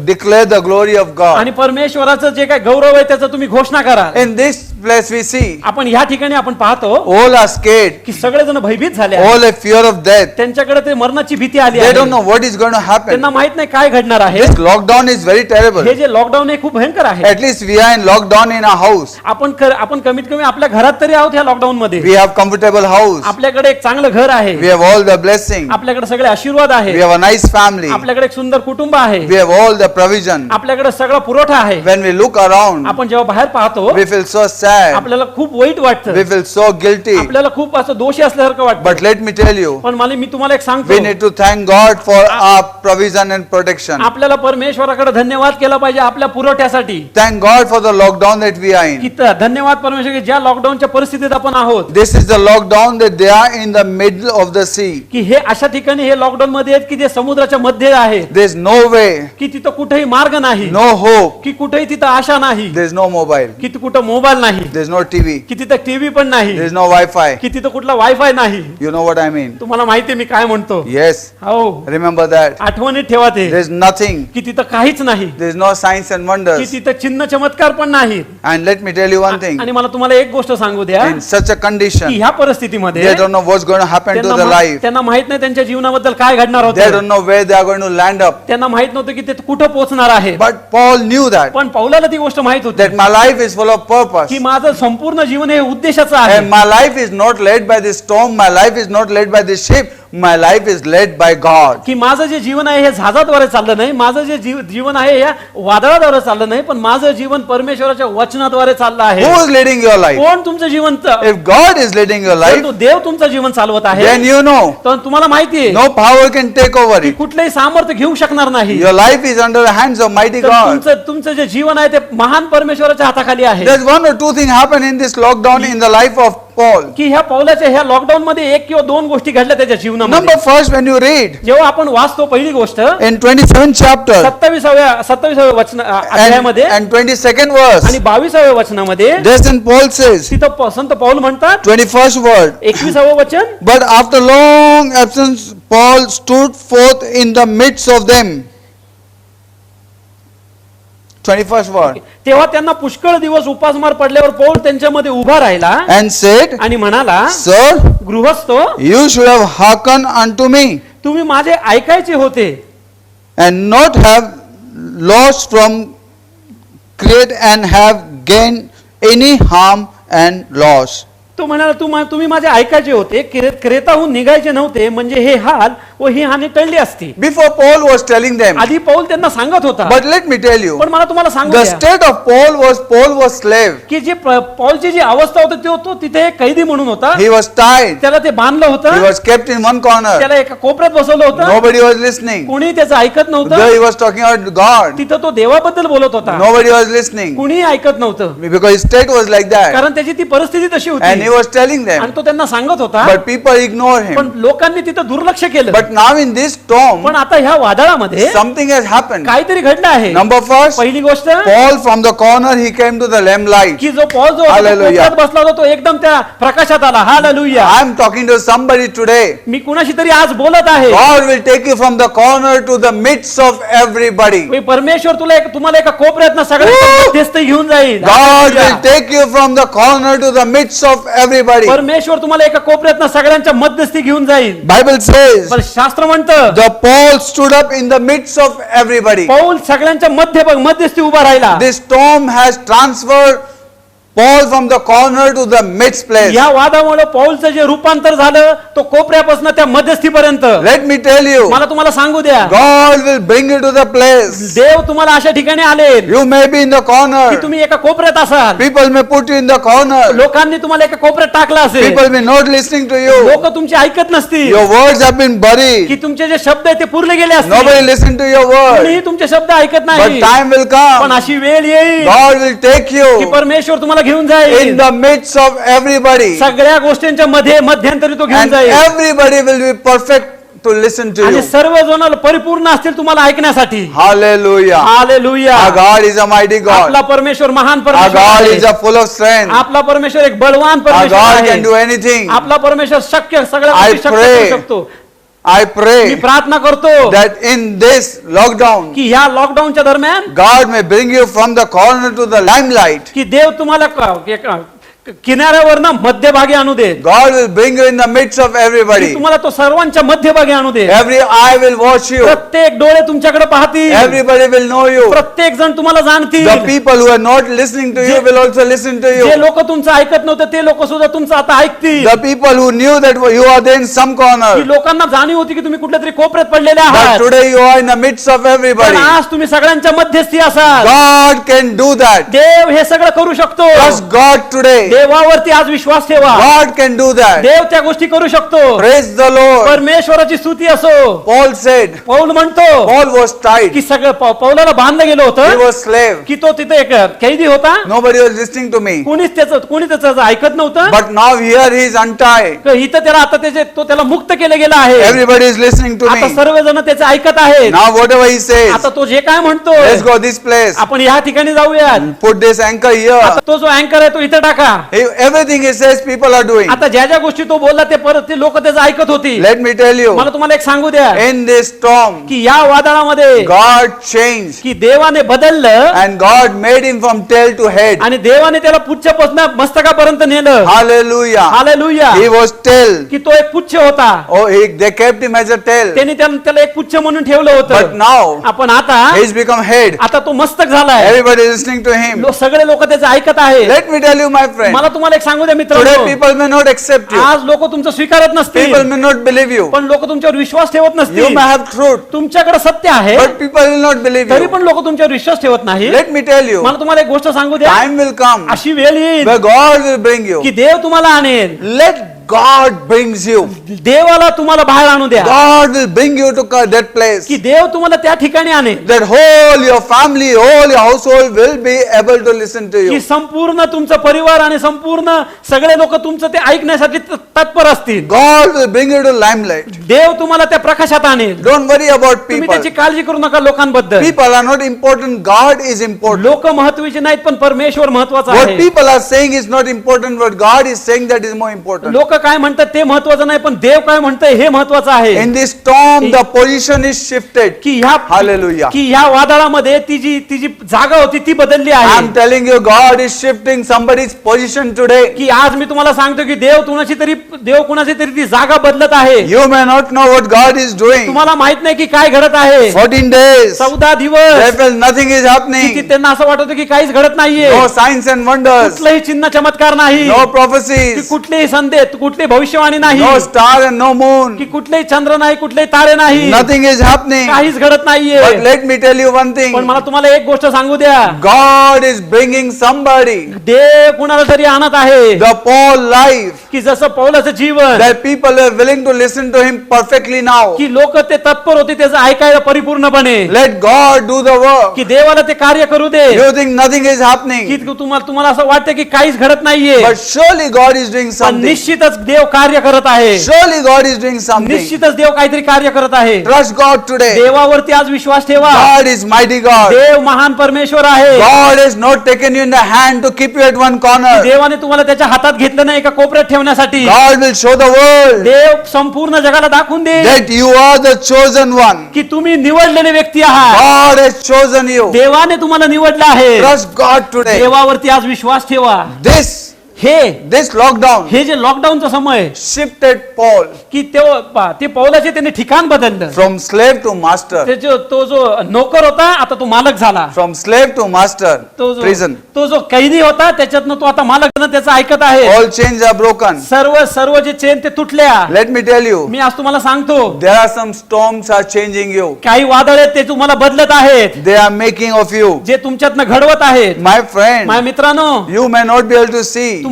S2: declare the glory of God.
S3: आणि परमेश्वराचं जे काय गौरव आहे त्याचं तुम्ही घोषणा करा.
S2: In this place we see
S3: आपण या ठिकाणी आपण पाहतो
S2: all are scared,
S3: की सगळेजण भयभीत झाले आहेत.
S2: all have fear of death.
S3: त्यांच्याकडे ते मरणाची भीती आली
S2: They
S3: आहे.
S2: don't know what is going to happen.
S3: त्यांना माहित नाही काय घडणार आहे.
S2: This lockdown is very terrible.
S3: हे जे लॉकडाऊन आहे खूप भयंकर आहे.
S2: At least we are in lockdown in our house.
S3: आपण कमीत कमी आपल्या घरात तरी आहोत ह्या लॉकडाऊन मध्ये.
S2: We have comfortable house.
S3: आपल्याकडे एक चांगलं घर आहे.
S2: We have all the blessing.
S3: आपल्याकडे सगळे आशीर्वाद
S2: We
S3: आहे.
S2: have a nice family.
S3: आपल्याकडे एक सुंदर कुटुंब आहे.
S2: We have all the provision.
S3: आपल्याकडे सगळा पुरवठा आहे.
S2: When we look around,
S3: आपण जेव्हा बाहेर पाहतो
S2: we feel so sad.
S3: आपल्याला खूप वाईट वाटतं.
S2: We feel so guilty.
S3: आपल्याला खूप असं दोषी असल्यासारखं वाटतं.
S2: But let me tell you,
S3: पण मी तुम्हाला एक सांगतो,
S2: we need to thank God for our provision and protection.
S3: आपल्याला परमेश्वराकडे धन्यवाद केला पाहिजे आपल्या पुरवठ्यासाठी.
S2: Thank God for the lockdown that we are in.
S3: की धन्यवाद परमेश्वर की ज्या लॉकडाऊनच्या परिस्थितीत आपण आहोत,
S2: This is the lockdown that they are in the middle of the sea.
S3: की हे अशा ठिकाणी हे लॉकडाऊन मध्ये आहेत की जे समुद्राच्या मध्ये आहे,
S2: There is no way,
S3: की तिथं कुठेही मार्ग नाही,
S2: no hope.
S3: की कुठेही तिथं आशा नाही,
S2: There is no mobile.
S3: की कुठं मोबाईल नाही,
S2: There is no TV.
S3: की तिथं टीव्ही पण नाही,
S2: There is no Wi-Fi.
S3: की तिथं कुठला वायफाय नाही.
S2: You know what I mean?
S3: तुम्हाला माहितीये मी काय म्हणतो?
S2: Yes.
S3: हो,
S2: Remember that.
S3: आठवणीत ठेवा ते,
S2: There is nothing.
S3: की तिथं काहीच नाही,
S2: There is no signs and
S3: की
S2: wonders.
S3: तिथं चिन्ह चमत्कार पण नाही.
S2: And let me tell you one thing.
S3: आणि मला तुम्हाला एक गोष्ट सांगू द्या,
S2: In such a
S3: की
S2: condition,
S3: ह्या परिस्थितीमध्ये
S2: they don't know what's going to happen to their life.
S3: त्यांना माहित नाही त्यांच्या जीवनाबद्दल काय घडणार
S2: They
S3: होतं.
S2: don't know where they are going to land up.
S3: त्यांना माहित नव्हतं की ते कुठं पोहोचणार आहे.
S2: But Paul knew that.
S3: पण पौलाला ती गोष्ट माहित होती
S2: That my life is full of purpose.
S3: की माझं संपूर्ण जीवन हे उद्देशाचं आहे.
S2: And my life is not led by this storm. My life is not led by this ship. My life is led by God.
S3: की माझं जे जीवन आहे हे जहाजाद्वारे चाललं नाही, माझं जे जीवन आहे या वादळाद्वारे चाललं नाही, पण माझं जीवन परमेश्वराच्या वचनाद्वारे चाललं आहे.
S2: Who is leading your life?
S3: कोण तुमचं जीवन
S2: If God is leading your life,
S3: परंतु देव तुमचं जीवन चालवत आहे,
S2: then you know
S3: तर तुम्हाला माहितीये
S2: no power can take over
S3: की
S2: it.
S3: कुठलंही सामर्थ्य घेऊ शकणार नाही.
S2: Your life is under the hands of mighty
S3: तर
S2: God.
S3: तुमचं जे जीवन आहे ते महान परमेश्वराच्या हाताखाली आहे.
S2: There's one or two things happen in this lockdown in the life of Paul.
S3: की ह्या पौलाच्या ह्या लॉकडाऊन मध्ये एक किंवा दोन गोष्टी घडल्या त्याच्या जीवनामध्ये.
S2: Number first, when you read
S3: जेव्हा आपण वाचतो पहिली गोष्ट
S2: in 27th chapter
S3: 27व्या वचन अध्यायामध्ये
S2: and 22nd verse,
S3: आणि 22व्या वचनामध्ये
S2: then Paul says,
S3: तिथं संत पौल म्हणतात
S2: 21st word,
S3: 21वं वचन,
S2: but after long absence, Paul stood forth in the midst of them. 21st word,
S3: तेव्हा त्यांना पुष्कळ दिवस उपासमार पडल्यावर पौल त्यांच्यामध्ये उभा राहिला
S2: and said,
S3: आणि म्हणाला,
S2: Sir,
S3: गृहस्थो,
S2: you should have hearkened unto me
S3: तुम्ही माझे ऐकायचे होते
S2: and not have lost from great and have gained any harm and loss.
S3: तो म्हणाला तुम्ही माझे ऐकायचे होते, क्रेताहून निघायचे नव्हते, म्हणजे हे हाल व ही हानी टळली असती.
S2: Before Paul was telling them,
S3: आधी पौल त्यांना सांगत होता,
S2: but let me tell you,
S3: पण मला तुम्हाला सांगू
S2: the
S3: द्या
S2: state of Paul was slave.
S3: की जे पौलची जी अवस्था होती तो तिथे एक कैदी म्हणून होता.
S2: He was tied.
S3: त्याला ते बांधलं
S2: He
S3: होतं,
S2: was kept in one corner.
S3: त्याला एका कोपऱ्यात बसवलं होतं,
S2: Nobody was listening.
S3: कुणी त्याचं ऐकत
S2: There
S3: नव्हतं.
S2: he was talking about God.
S3: तिथं तो देवाबद्दल बोलत होता,
S2: Nobody was listening
S3: कुणी ऐकत नव्हतं,
S2: because his state was like that.
S3: कारण त्याची ती परिस्थिती तशी
S2: And he
S3: होती
S2: was telling them,
S3: आणि तो त्यांना सांगत होता.
S2: but people ignore
S3: पण
S2: him.
S3: लोकांनी तिथं दुर्लक्ष केलं.
S2: But now in this storm,
S3: पण आता ह्या वादळामध्ये
S2: something has happened.
S3: काहीतरी घडलं आहे.
S2: Number first,
S3: पहिली गोष्ट,
S2: Paul from the corner, he came to the lamplight.
S3: की जो पौल जो होता तो
S2: Hallelujah.
S3: कोपऱ्यात बसला होता तो एकदम त्या प्रकाशात आला. Hallelujah.
S2: I am talking to somebody today.
S3: मी कुणाशी तरी आज बोलत आहे.
S2: God will take you from the corner to the midst of everybody.
S3: परमेश्वर तुम्हाला एका कोपऱ्यात ना सगळ्यांच्या मध्यस्थ घेऊन जाईल.
S2: God
S3: hallelujah.
S2: will take you from the corner to the midst of everybody.
S3: परमेश्वर तुम्हाला एका कोपऱ्यात ना सगळ्यांच्या मध्यस्थी घेऊन जाईल.
S2: Bible says,
S3: पण शास्त्र म्हणतं
S2: the Paul stood up in the midst of everybody.
S3: Paul सगळ्यांच्या मध्यस्थी उभा राहिला.
S2: This storm has transferred Paul from the corner to the midst place.
S3: या वादामुळे पौलचं जे रूपांतर झालं तो कोपऱ्यापासून त्या मध्यस्थीपर्यंत.
S2: Let me tell you,
S3: मला तुम्हाला सांगू द्या,
S2: God will bring you to the place.
S3: देव तुम्हाला अशा ठिकाणी आले
S2: You may be in the
S3: की
S2: corner.
S3: तुम्ही एका कोपऱ्यात असाल.
S2: People may put you in the corner.
S3: लोकांनी तुम्हाला एका कोपऱ्यात टाकलं असेल.
S2: People may not listening to you.
S3: लोक तुमचे ऐकत नसतील.
S2: Your words have been buried.
S3: की तुमचे जे शब्द आहे ते पुरले गेले असतील.
S2: Nobody listen to your word.
S3: कोणीही तुमचे शब्द ऐकत
S2: But
S3: नाही.
S2: time will
S3: पण
S2: come.
S3: अशी वेळ येईल
S2: God will take
S3: की
S2: you
S3: परमेश्वर तुम्हाला घेऊन
S2: in
S3: जाईल.
S2: the midst of everybody.
S3: सगळ्या गोष्टींच्या मध्ये मध्यंतरी तो घेऊन
S2: And
S3: जाईल.
S2: everybody will be perfect to listen to
S3: आणि
S2: you.
S3: सर्व जण परिपूर्ण असतील तुम्हाला ऐकण्यासाठी.
S2: Hallelujah.
S3: Hallelujah.
S2: Our God is a mighty God.
S3: आपला परमेश्वर महान
S2: Our
S3: परमेश्वर
S2: God
S3: आहे.
S2: is a full of strength.
S3: आपला परमेश्वर एक बलवान
S2: Our
S3: परमेश्वर
S2: God
S3: आहे.
S2: can do anything.
S3: आपला परमेश्वर शक्य सगळ्या
S2: I
S3: गोष्टी शक्य
S2: pray.
S3: करू शकतो.
S2: I
S3: मी
S2: pray
S3: प्रार्थना करतो
S2: that in this lockdown,
S3: की ह्या लॉकडाऊनच्या दरम्यान
S2: God may bring you from the corner to the limelight.
S3: की देव तुम्हाला किनाऱ्यावर ना मध्यभागी आणू दे.
S2: God will bring you in the midst of
S3: की
S2: everybody.
S3: तुम्हाला तो सर्वांच्या मध्यभागी आणू दे.
S2: Every eye will watch you.
S3: प्रत्येक डोळे तुमच्याकडे पाहतील.
S2: Everybody will know you.
S3: प्रत्येक जण तुम्हाला जाणतील.
S2: The people who are not listening to you will also listen to
S3: जे
S2: you.
S3: लोक तुमचं ऐकत नव्हते ते लोक सुद्धा तुमचं आता ऐकतील.
S2: The people who knew that you are there in some
S3: की
S2: corner,
S3: लोकांना जाणीव होती की तुम्ही कुठल्या तरी कोपऱ्यात पडलेले
S2: but
S3: आहात.
S2: today you are in the midst of
S3: पण
S2: everybody.
S3: आज तुम्ही सगळ्यांच्या मध्यस्थी असाल.
S2: God can do that.
S3: देव हे सगळं करू शकतो.
S2: Trust God today.
S3: देवावरती आज विश्वास ठेवा.
S2: God can do that.
S3: देव त्या गोष्टी करू शकतो.
S2: Praise the Lord.
S3: परमेश्वराची स्तुती असो.
S2: Paul said,
S3: पौल म्हणतो
S2: Paul was tied.
S3: की सगळं पौलाला बांधलं गेलं
S2: He
S3: होतं
S2: was slave.
S3: की तो तिथे एक कैदी होता.
S2: Nobody was listening to me.
S3: कोणी त्याचं ऐकत नव्हतं.
S2: But now here he is untied.
S3: तर इथं त्याला आता त्याला मुक्त केलं गेलं आहे.
S2: Everybody is listening to
S3: आता
S2: me.
S3: सर्वजण त्याचं ऐकत आहेत.
S2: Now whatever he says,
S3: आता तो जे काय म्हणतो
S2: let's go this place.
S3: आपण या ठिकाणी जाऊयात.
S2: Put this anchor
S3: आता
S2: here.
S3: तो जो अँकर आहे तो इथं टाका.
S2: Everything he says, people are doing.
S3: आता ज्या ज्या गोष्टी तो बोलला ते परत ते लोक त्याचं ऐकत होती.
S2: Let me tell you,
S3: मला तुम्हाला एक सांगू द्या
S2: in this storm,
S3: की या वादळामध्ये
S2: God changed
S3: की देवाने बदललं
S2: and God made him from tail to head.
S3: आणि देवाने त्याला पुच्छपासून मस्तकापर्यंत नेलं.
S2: Hallelujah.
S3: Hallelujah.
S2: He was tail.
S3: की तो एक पुच्छ होता.
S2: Oh, they kept him as a tail.
S3: त्यांनी त्याला एक पुच्छ म्हणून ठेवलं
S2: But
S3: होतं.
S2: now,
S3: आपण आता
S2: he's become head.
S3: आता तो मस्तक झालाय.
S2: Everybody is listening to him.
S3: सगळे लोक त्याचं ऐकत आहेत.
S2: Let me tell you, my friend,
S3: मला तुम्हाला एक सांगू द्या
S2: today
S3: मित्रांनो,
S2: people may not accept you.
S3: आज लोक तुमचं स्वीकारत
S2: People
S3: नसतील.
S2: may not believe you.
S3: पण लोक तुमच्यावर विश्वास ठेवत
S2: You
S3: नसतील.
S2: may have truth,
S3: तुमच्याकडे सत्य आहे
S2: but people will not believe
S3: तरी
S2: you.
S3: पण लोक तुमच्यावर विश्वास ठेवत नाही.
S2: Let me tell you,
S3: मला तुम्हाला एक गोष्ट सांगू द्या.
S2: time will come
S3: अशी वेळ येईल
S2: where God will bring you.
S3: की देव तुम्हाला आणेल.
S2: Let God brings you.
S3: देवाला तुम्हाला बाहेर आणू द्या.
S2: God will bring you to that place.
S3: की देव तुम्हाला त्या ठिकाणी आणेल
S2: That whole your family, whole your household will be able to listen to
S3: की
S2: you.
S3: संपूर्ण तुमचा परिवार आणि संपूर्ण सगळे लोक तुमचं ते ऐकण्यासाठी तत्पर असतील.
S2: God will bring you to limelight.
S3: देव तुम्हाला त्या प्रकाशात आणेल.
S2: Don't worry about
S3: तुम्ही
S2: people.
S3: त्याची काळजी करू नका लोकांबद्दल.
S2: People are not important. God is important.
S3: लोक महत्वाचे नाहीत पण परमेश्वर महत्वाचा
S2: What
S3: आहे.
S2: people are saying is not important. What God is saying that is more important.
S3: लोक काय म्हणतात ते महत्वाचं नाही पण देव काय म्हणतंय हे महत्वाचं आहे.
S2: In this storm, the position is shifted.
S3: की ह्या
S2: Hallelujah.
S3: की ह्या वादळामध्ये ती जी जागा होती ती बदलली आहे.
S2: I'm telling you, God is shifting somebody's position today.
S3: की आज मी तुम्हाला सांगतो की देव कुणाची तरी ती जागा बदलत आहे.
S2: You may not know what God is doing.
S3: तुम्हाला माहित नाही की काय घडत आहे.
S2: 14 days.
S3: 14 दिवस
S2: There will nothing is
S3: की
S2: happening.
S3: त्यांना असं वाटत होतं की काहीच घडत नाहीये.
S2: No signs and wonders.
S3: कुठलंही चिन्ह चमत्कार नाही.
S2: No
S3: की
S2: prophecies.
S3: कुठलेही संदेश कुठली भविष्यवाणी नाही.
S2: No star and no moon.
S3: की कुठलेही चंद्र नाही कुठलेही तारे नाही.
S2: Nothing is happening.
S3: काहीच घडत नाहीये.
S2: But let me tell you one thing.
S3: पण मला तुम्हाला एक गोष्ट सांगू द्या.
S2: God is bringing somebody.
S3: देव कुणाला तरी आणत आहे.
S2: The Paul life.
S3: की जसं पौलाचं जीवन
S2: That people are willing to listen to him perfectly now.
S3: की लोक ते तत्पर होते त्याचं ऐकायला परिपूर्णपणे.
S2: Let God do the work.
S3: की देवाला ते कार्य करू दे.
S2: You think nothing is
S3: की
S2: happening.
S3: तुम्हाला असं वाटतं की काहीच घडत नाहीये.
S2: But surely God is doing
S3: पण
S2: something.
S3: निश्चितच देव कार्य करत आहे.
S2: Surely God is doing something.
S3: निश्चितच देव काहीतरी कार्य करत आहे.
S2: Trust God today.
S3: देवावरती आज विश्वास ठेवा.
S2: God is mighty God.
S3: देव महान परमेश्वर आहे.
S2: God has not taken you in the hand to keep you at one corner.
S3: देवाने तुम्हाला त्याच्या हातात घेतलं नाही एका कोपऱ्यात ठेवण्यासाठी.
S2: God will show the world
S3: देव संपूर्ण जगाला दाखवून दे
S2: that you are the chosen one.
S3: की तुम्ही निवडलेले व्यक्ती आहात.
S2: God has chosen you.
S3: देवाने तुम्हाला निवडलं आहे.
S2: Trust God today.
S3: देवावरती आज विश्वास ठेवा.
S2: This
S3: हे
S2: this lockdown
S3: हे जे लॉकडाऊनचा समय आहे,
S2: shifted Paul
S3: की ते पौलाचे त्यांनी ठिकाण बदललं.
S2: from slave to master,
S3: तो जो नोकर होता आता तो मालक झाला.
S2: from slave to master, prison.
S3: तो जो कैदी होता त्याच्यातनं तो आता मालक झाला, त्याचं ऐकत आहे.
S2: All chains are broken.
S3: सर्व जे चेन ते तुटल्या.
S2: Let me tell you,
S3: मी आज तुम्हाला सांगतो,
S2: there are some storms are changing you.
S3: काही वादळ आहेत ते तुम्हाला बदलत आहेत,
S2: They are making of you.
S3: जे तुमच्यातनं घडवत आहेत.
S2: My friend,
S3: माझ्या मित्रांनो,
S2: you may not be able to see.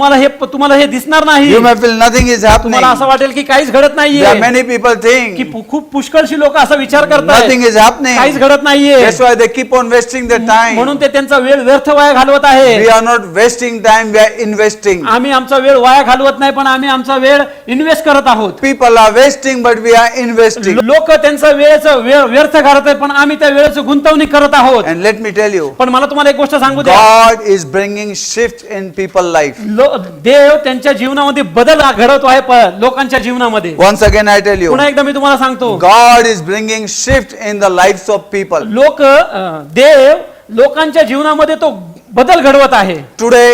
S3: तुम्हाला हे दिसणार नाही.
S2: You may feel nothing is happening.
S3: तुम्हाला असं वाटेल की काहीच घडत
S2: There are
S3: नाहीये,
S2: many people think
S3: की खूप पुष्कळशी लोक असा विचार करतात
S2: nothing is happening.
S3: काहीच घडत नाहीये.
S2: That's why they keep on wasting their time.
S3: म्हणून ते त्यांचा वेळ व्यर्थ वाया घालवत आहे.
S2: We are not wasting time, we are investing.
S3: आम्ही आमचा वेळ वाया घालवत नाही, पण आम्ही आमचा वेळ इन्व्हेस्ट करत आहोत.
S2: People are wasting, but we are investing.
S3: लोक त्यांचा वेळ व्यर्थ घालत आहेत, पण आम्ही त्या वेळेचं गुंतवणूक करत आहोत.
S2: And let me tell you,
S3: पण मला तुम्हाला एक गोष्ट सांगू द्या,
S2: God is bringing shift in people's life.
S3: देव त्यांच्या जीवनामध्ये बदल घडवतो आहे लोकांच्या जीवनामध्ये.
S2: Once again I tell you,
S3: पुन्हा एकदा मी तुम्हाला सांगतो,
S2: God is bringing shift in the lives of people.
S3: देव लोकांच्या जीवनामध्ये तो बदल घडवत आहे.
S2: Today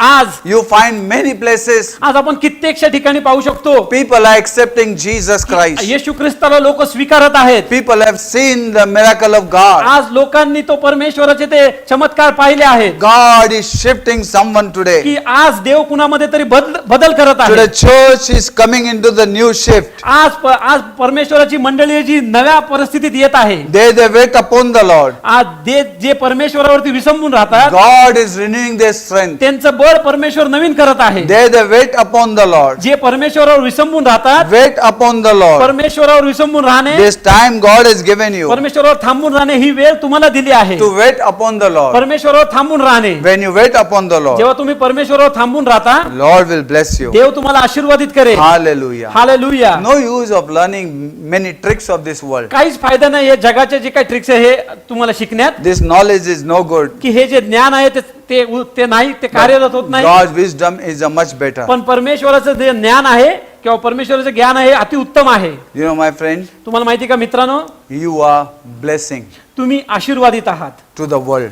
S3: आज
S2: you find many places
S3: आपण कित्येकशा ठिकाणी पाहू शकतो,
S2: people are accepting Jesus Christ.
S3: येशू ख्रिस्ताला लोक स्वीकारत आहेत.
S2: People have seen the miracle of God.
S3: आज लोकांनी तो परमेश्वराचे ते चमत्कार पाहिले आहेत.
S2: God is shifting someone today.
S3: की आज देव कुणामध्ये तरी बदल करत आहे.
S2: Today church is coming into the new shift.
S3: आज परमेश्वराची मंडळी जी नव्या परिस्थितीत येत आहे.
S2: They wait upon the Lord.
S3: आज जे परमेश्वरावरती विसंबून राहतात,
S2: God is renewing their strength.
S3: त्यांचं बळ परमेश्वर नवीन करत आहे.
S2: They wait upon the Lord.
S3: जे परमेश्वरावर विसंबून राहतात,
S2: Wait upon the Lord.
S3: परमेश्वरावर विसंबून राहणे,
S2: This time God has given you
S3: परमेश्वरावर थांबून राहणे ही वेळ तुम्हाला दिली आहे.
S2: to wait upon the Lord.
S3: परमेश्वरावर थांबून राहणे,
S2: When you wait upon the Lord,
S3: जेव्हा तुम्ही परमेश्वरावर थांबून राहता,
S2: Lord will bless you.
S3: देव तुम्हाला आशीर्वादित करेल.
S2: Hallelujah.
S3: Hallelujah.
S2: No use of learning many tricks of this world.
S3: काहीच फायदा नाही हे जगाचे जे काही ट्रिक्स आहे हे तुम्हाला शिकण्यात,
S2: This knowledge is no good.
S3: की हे जे ज्ञान आहे ते नाही, ते कार्यरत होत नाही.
S2: God's wisdom is a much better.
S3: पण परमेश्वराचं जे ज्ञान आहे किंवा परमेश्वराचं ज्ञान आहे अति उत्तम आहे.
S2: You know, my friend,
S3: तुम्हाला माहिती का मित्रांनो,
S2: you are blessing
S3: तुम्ही आशीर्वादित आहात
S2: to the world.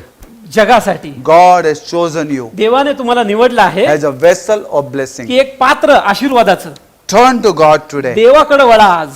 S3: जगासाठी.
S2: God has chosen you
S3: देवाने तुम्हाला निवडलं आहे
S2: as a vessel of blessing.
S3: की एक पात्र आशीर्वादाचं.
S2: Turn to God today.
S3: देवाकडे वळा आज.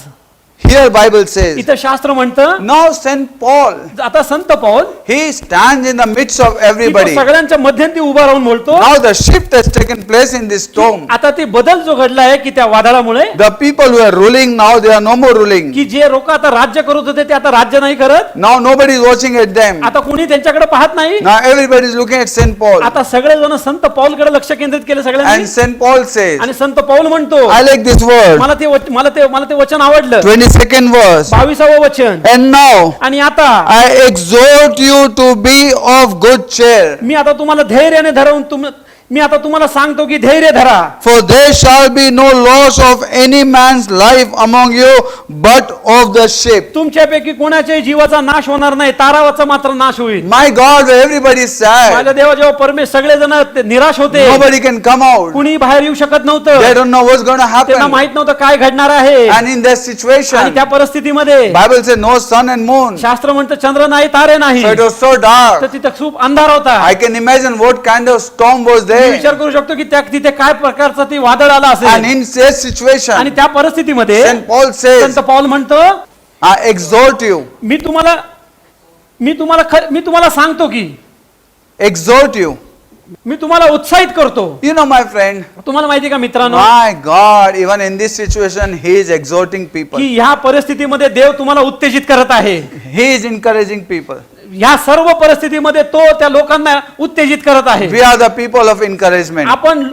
S2: Here Bible says,
S3: इथं शास्त्र म्हणतं,
S2: now Saint Paul,
S3: आता संत Paul
S2: he stands in the midst of
S3: की तो
S2: everybody.
S3: सगळ्यांच्या मध्यंती उभा राहून बोलतो.
S2: Now the shift has taken place in this storm.
S3: आता ते बदल जो घडला आहे की त्या वादळामुळे,
S2: The people who are ruling now, they are no more ruling.
S3: की जे लोक आता राज्य करत होते ते आता राज्य नाही करत.
S2: Now nobody is watching at them.
S3: आता कोणी त्यांच्याकडे पाहत नाही.
S2: Now everybody is looking at Saint Paul.
S3: आता सगळे जण संत पौलकडे लक्ष केंद्रित केलं सगळ्यांनी.
S2: And Saint Paul says,
S3: आणि संत पौल म्हणतो,
S2: I like this word.
S3: मला ते वचन आवडलं.
S2: 22nd verse.
S3: 22व वचन.
S2: And now
S3: आणि आता
S2: I exhort you to be of good cheer.
S3: मी आता तुम्हाला धैर्याने धरून मी आता तुम्हाला सांगतो की धैर्य धरा.
S2: For there shall be no loss of any man's life among you, but of the ship.
S3: तुमच्यापैकी कोणाच्याही जीवाचा नाश होणार नाही, तारावाचा मात्र नाश होईल.
S2: My God, everybody is sad.
S3: माझ्या देवा, जेव्हा सगळेजण निराश होते,
S2: Nobody can come out.
S3: कुणी बाहेर येऊ शकत
S2: They
S3: नव्हतं.
S2: don't know what's going to
S3: त्यांना
S2: happen.
S3: माहित नव्हतं काय घडणार आहे.
S2: And in that
S3: आणि
S2: situation,
S3: त्या परिस्थितीमध्ये
S2: Bible says no sun and moon.
S3: शास्त्र म्हणतं चंद्र नाही, तारे नाही.
S2: So it was so
S3: तर
S2: dark.
S3: तिथे खूप अंधार होता.
S2: I can imagine what kind of storm was
S3: me
S2: there.
S3: विचार करू शकतो की तिथे काय प्रकारचं ती वादळ आला
S2: And
S3: असेल.
S2: in that situation,
S3: आणि त्या परिस्थितीमध्ये
S2: Saint Paul says,
S3: संत पौल म्हणतो,
S2: I exhort you,
S3: मी तुम्हाला सांगतो की
S2: exhort you.
S3: मी तुम्हाला उत्साहित करतो.
S2: You know, my friend,
S3: तुम्हाला माहिती का मित्रांनो,
S2: my God, even in this situation, He is exhorting people.
S3: की ह्या परिस्थितीमध्ये देव तुम्हाला उत्तेजित करत आहे.
S2: He is encouraging people.
S3: ह्या सर्व परिस्थितीमध्ये तो त्या लोकांना उत्तेजित करत आहे.
S2: We are the people of encouragement.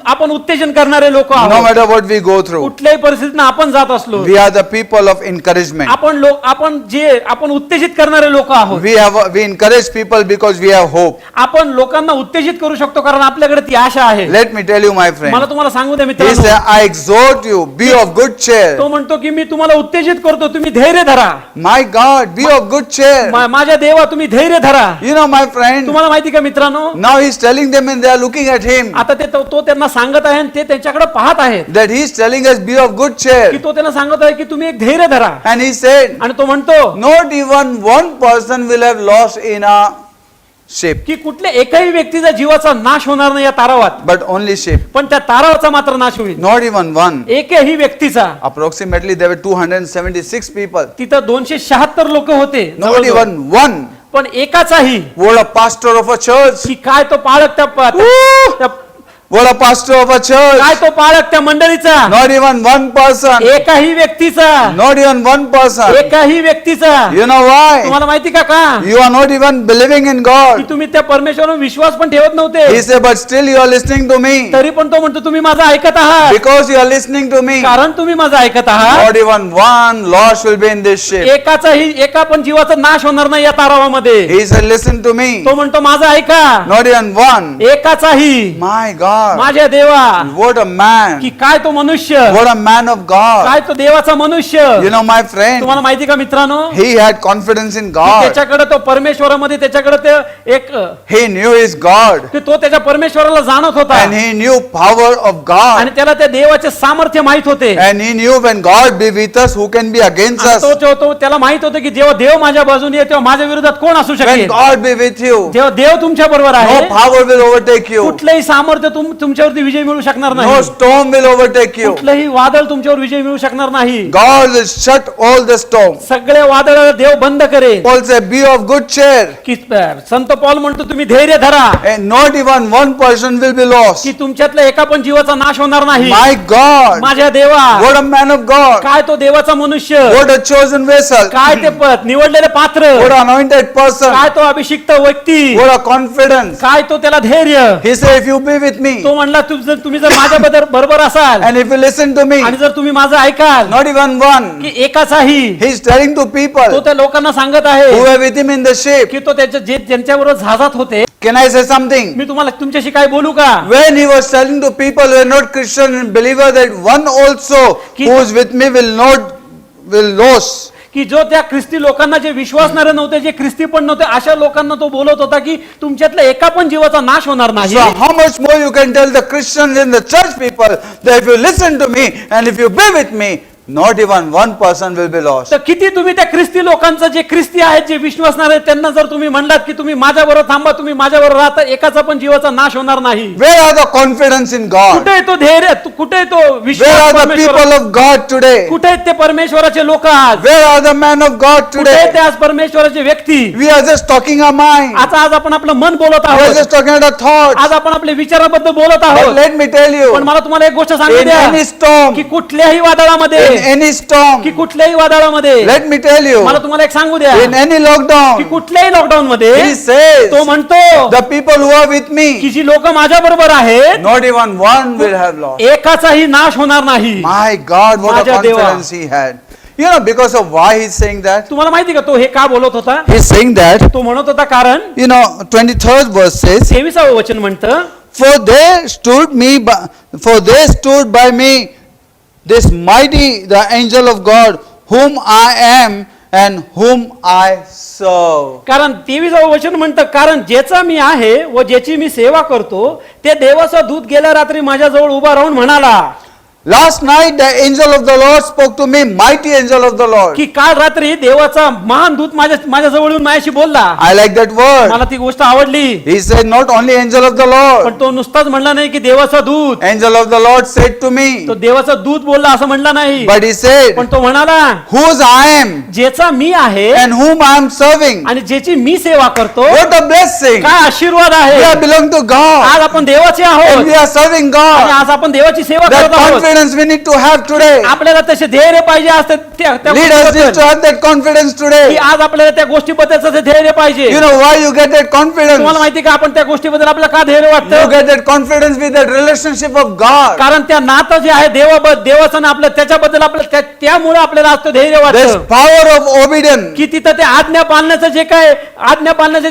S3: आपण उत्तेजन करणारे लोक
S2: No
S3: आहोत.
S2: matter what we go through,
S3: कुठल्याही परिस्थितीत आपण जात असलो,
S2: we are the people of encouragement.
S3: आपण उत्तेजित करणारे लोक आहोत.
S2: We encourage people because we have hope.
S3: आपण लोकांना उत्तेजित करू शकतो कारण आपल्याकडे ती आशा आहे.
S2: Let me tell you, my friend.
S3: मला तुम्हाला सांगू द्या
S2: He
S3: मित्रांनो,
S2: said, I exhort you, be of good cheer.
S3: तो म्हणतो की मी तुम्हाला उत्तेजित करतो, तुम्ही धैर्य धरा.
S2: My God, be of good cheer.
S3: माझ्या देवा, तुम्ही धैर्य धरा.
S2: You know, my friend,
S3: तुम्हाला माहिती का मित्रांनो,
S2: now He's telling them and they are looking at Him,
S3: आता तो त्यांना सांगत आहे आणि ते त्यांच्याकडे पाहत आहेत
S2: that He's telling us, be of good
S3: की
S2: cheer.
S3: तो त्यांना सांगत आहे की तुम्ही एक धैर्य धरा.
S2: And He said,
S3: आणि तो म्हणतो,
S2: not even one person will have lost in a sheep,
S3: की कुठल्या एकही व्यक्तीचा जीवाचा नाश होणार नाही या तारावात,
S2: but only sheep.
S3: पण त्या तारावाचा मात्र नाश होईल.
S2: Not even one.
S3: एकही व्यक्तीचा.
S2: Approximately there were 276 people.
S3: तिथं 276 लोक होते.
S2: Not
S3: जवळजवळ.
S2: even one.
S3: पण एकाचाही
S2: What a pastor of a church.
S3: की काय तो पाळक त्या
S2: What a pastor of a church.
S3: काय तो पाळक त्या मंडळीचा.
S2: Not even one person.
S3: एकाही व्यक्तीचा.
S2: Not even one person.
S3: एकाही व्यक्तीचा.
S2: You know why?
S3: तुम्हाला माहिती का का
S2: You are not even believing in
S3: की
S2: God.
S3: तुम्ही त्या परमेश्वरावर विश्वास पण ठेवत
S2: He
S3: नव्हते,
S2: said, but still you are listening to me.
S3: तरी पण तो म्हणतो तुम्ही माझं ऐकत आहात,
S2: Because you are listening to me.
S3: कारण तुम्ही माझं ऐकत आहात.
S2: Not even one loss will be in this ship.
S3: एकाचाही एका पण जीवाचा नाश होणार नाही या तारावामध्ये.
S2: He said, listen to me.
S3: तो म्हणतो माझं ऐका.
S2: Not even one.
S3: एकाचाही.
S2: My God.
S3: माझ्या देवा,
S2: What a man.
S3: की काय तो मनुष्य,
S2: What a man of God.
S3: काय तो देवाचा मनुष्य.
S2: You know, my friend,
S3: तुम्हाला माहिती का मित्रांनो,
S2: he had confidence in
S3: की
S2: God.
S3: त्याच्याकडे तो परमेश्वरामध्ये त्याच्याकडे ते एक
S2: He knew his God.
S3: की तो त्याच्या परमेश्वराला जाणत होता
S2: And he knew power of God.
S3: आणि त्याला त्या देवाचे सामर्थ्य माहित होते.
S2: And he knew when God be with us, who can be against
S3: आणि
S2: us?
S3: तो त्याला माहित होतं की जेव्हा देव माझ्या बाजूने आहे तेव्हा माझ्या विरोधात कोण असू
S2: When
S3: शकेल.
S2: God be with you,
S3: जेव्हा देव तुमच्या बरोबर आहे,
S2: no power will overtake you.
S3: कुठलंही सामर्थ्य तुमच्यावरती विजय मिळू शकणार
S2: No
S3: नाही.
S2: storm will overtake you.
S3: कुठलंही वादळ तुमच्यावर विजय मिळू शकणार नाही.
S2: God will shut all the storms.
S3: सगळे वादळ देव बंद करेल.
S2: Paul said, be of good cheer.
S3: की संत पौल म्हणतो तुम्ही धैर्य धरा,
S2: And not even one person will be lost.
S3: की तुमच्यातल्या एका पण जीवाचा नाश होणार नाही.
S2: My God.
S3: माझ्या देवा,
S2: What a man of God.
S3: काय तो देवाचा मनुष्य,
S2: What a chosen vessel.
S3: काय ते निवडलेले पात्र,
S2: What an anointed person.
S3: काय तो अभिषिक्त व्यक्ती,
S2: What a confidence.
S3: काय तो त्याला धैर्य.
S2: He said, if you be with me,
S3: तो म्हणला तुम्ही जर माझ्या बरोबर असाल
S2: and if you listen to me,
S3: आणि जर तुम्ही माझं ऐकाल,
S2: not even one.
S3: की एकाचाही,
S2: He's telling to
S3: तो
S2: people
S3: त्या लोकांना सांगत
S2: who
S3: आहे
S2: were with him in the ship.
S3: की तो ज्यांच्याबरोबर जहाजात होते.
S2: Can I say something?
S3: मी तुम्हाला तुमच्याशी काय बोलू का.
S2: When he was telling to people who are not Christian and believer that one also who is with me will lose.
S3: की जो त्या ख्रिस्ती लोकांना जे विश्वासणारे नव्हते, जे ख्रिस्ती पण नव्हते, अशा लोकांना तो बोलत होता की तुमच्यातल्या एका पण जीवाचा नाश होणार नाही.
S2: So how much more you can tell the Christians and the church people that if you listen to me and if you be with me, not even one person will be lost.
S3: तर किती तुम्ही त्या ख्रिस्ती लोकांचं, जे ख्रिस्ती आहेत, जे विश्वासणारे आहेत, त्यांना जर तुम्ही म्हणलात की तुम्ही माझ्याबरोबर थांबा, तुम्ही माझ्याबरोबर राहता, एकाचा पण जीवाचा नाश होणार नाही.
S2: Where are the confidence in God?
S3: कुठे आहे तो धैर्य, कुठे आहे तो
S2: Where are
S3: विश्वास
S2: the
S3: परमेश्वरा-
S2: people of God today?
S3: कुठे आहेत ते परमेश्वराचे लोक आज,
S2: Where are the men of God
S3: कुठे आहेत ते
S2: today?
S3: आज परमेश्वराचे व्यक्ती.
S2: We are just talking our mind.
S3: आज आपण आपलं मन बोलत
S2: We are
S3: आहोत,
S2: just talking our thoughts.
S3: आज आपण आपल्या विचाराबद्दल बोलत
S2: But
S3: आहोत.
S2: let me tell you,
S3: पण मला तुम्हाला एक गोष्ट सांगू
S2: in any
S3: द्या,
S2: storm,
S3: की कुठल्याही वादळामध्ये,
S2: in any storm,
S3: की कुठल्याही वादळामध्ये,
S2: let me tell you,
S3: मला तुम्हाला एक सांगू द्या,
S2: in any
S3: की
S2: lockdown,
S3: कुठल्याही लॉकडाऊन मध्ये
S2: he says,
S3: तो म्हणतो
S2: the people who are with me,
S3: की जी लोक माझ्या बरोबर आहेत,
S2: not even one will have lost.
S3: एकाचाही नाश होणार नाही.
S2: My God, what a
S3: माझ्या देवा.
S2: confidence he had. You know, because of why he's saying that?
S3: तुम्हाला माहिती का तो हे का बोलत होता.
S2: He's saying that,
S3: तो म्हणत होता कारण
S2: you know, 23rd verse says,
S3: 23वे वचन म्हणतं,
S2: for they stood by me, this mighty, the angel of God, whom I am and whom I serve.
S3: कारण 23वे वचन म्हणतं, कारण ज्याचा मी आहे व ज्याची मी सेवा करतो, ते देवाचा दूत गेल्या रात्री माझ्याजवळ उभा राहून म्हणाला.
S2: Last night the angel of the Lord spoke to me, mighty angel of the Lord.
S3: की काल रात्री देवाचा महान दूत माझ्याजवळ येऊन माझ्याशी बोलला.
S2: I like that word.
S3: मला ती गोष्ट आवडली.
S2: He said not only angel of the
S3: पण
S2: Lord.
S3: तो नुसताच म्हणला नाही की देवाचा दूत,
S2: Angel of the Lord said to me,
S3: तो देवाचा दूत बोलला असं म्हणला नाही,
S2: but he said,
S3: पण तो म्हणाला
S2: whose I am
S3: ज्याचा मी आहे
S2: and whom I am serving.
S3: आणि ज्याची मी सेवा करतो.
S2: What a blessing.
S3: काय आशीर्वाद
S2: We
S3: आहे.
S2: are belong to God
S3: आज आपण देवाचे
S2: and
S3: आहोत
S2: we are serving
S3: आणि
S2: God.
S3: आज आपण देवाची सेवा
S2: That
S3: करत आहोत.
S2: confidence we need to have today.
S3: आपल्याला तसे धैर्य पाहिजे असते त्या
S2: Leaders need to
S3: गोष्टीबद्दल.
S2: have that confidence
S3: की
S2: today.
S3: आज आपल्याला त्या गोष्टीबद्दलचं ते धैर्य पाहिजे.
S2: You know why you get that confidence?
S3: तुम्हाला माहिती का आपण त्या गोष्टीबद्दल आपल्याला का धैर्य
S2: You
S3: वाटतं.
S2: get that confidence with that relationship of God.
S3: कारण त्या नातं जे आहे देवाचं आणि आपलं त्याच्याबद्दल आपलं त्यामुळे आपल्याला आज तो धैर्य
S2: This
S3: वाटतं.
S2: power of obedience.
S3: की तिथं ते आज्ञा पाळण्याचं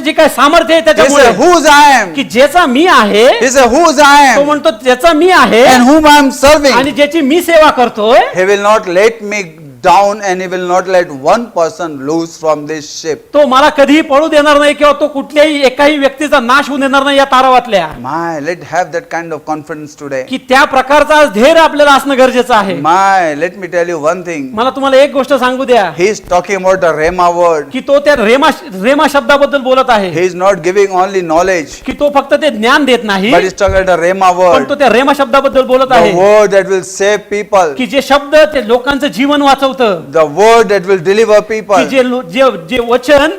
S3: जे काय सामर्थ्य आहे
S2: He
S3: त्याच्यामुळे,
S2: said, whose I am.
S3: की ज्याचा मी आहे,
S2: He said, whose I
S3: तो
S2: am
S3: म्हणतो ज्याचा मी आहे
S2: and whom I am
S3: आणि
S2: serving.
S3: ज्याची मी सेवा करतोय,
S2: He will not let me down and he will not let one person loose from this ship.
S3: तो मला कधीही पळू देणार नाही किंवा तो कुठल्याही एकाही व्यक्तीचा नाश होऊ देणार नाही या तारावातल्या.
S2: My, let have that kind of confidence today.
S3: की त्या प्रकारचा आज धैर्य आपल्याला असणं गरजेचं आहे.
S2: My, let me tell you one thing.
S3: मला तुम्हाला एक गोष्ट सांगू द्या
S2: He is talking about the Rhema word.
S3: की तो त्या रेमा शब्दाबद्दल बोलत आहे.
S2: He is not giving only knowledge,
S3: की तो फक्त ते ज्ञान देत नाही
S2: but he is talking about the Rhema
S3: पण
S2: word.
S3: तो त्या रेमा शब्दाबद्दल बोलत
S2: The
S3: आहे
S2: word that will save people.
S3: की जे शब्द ते लोकांचं जीवन वाचवतं.
S2: The word that will deliver
S3: की
S2: people.
S3: जे वचन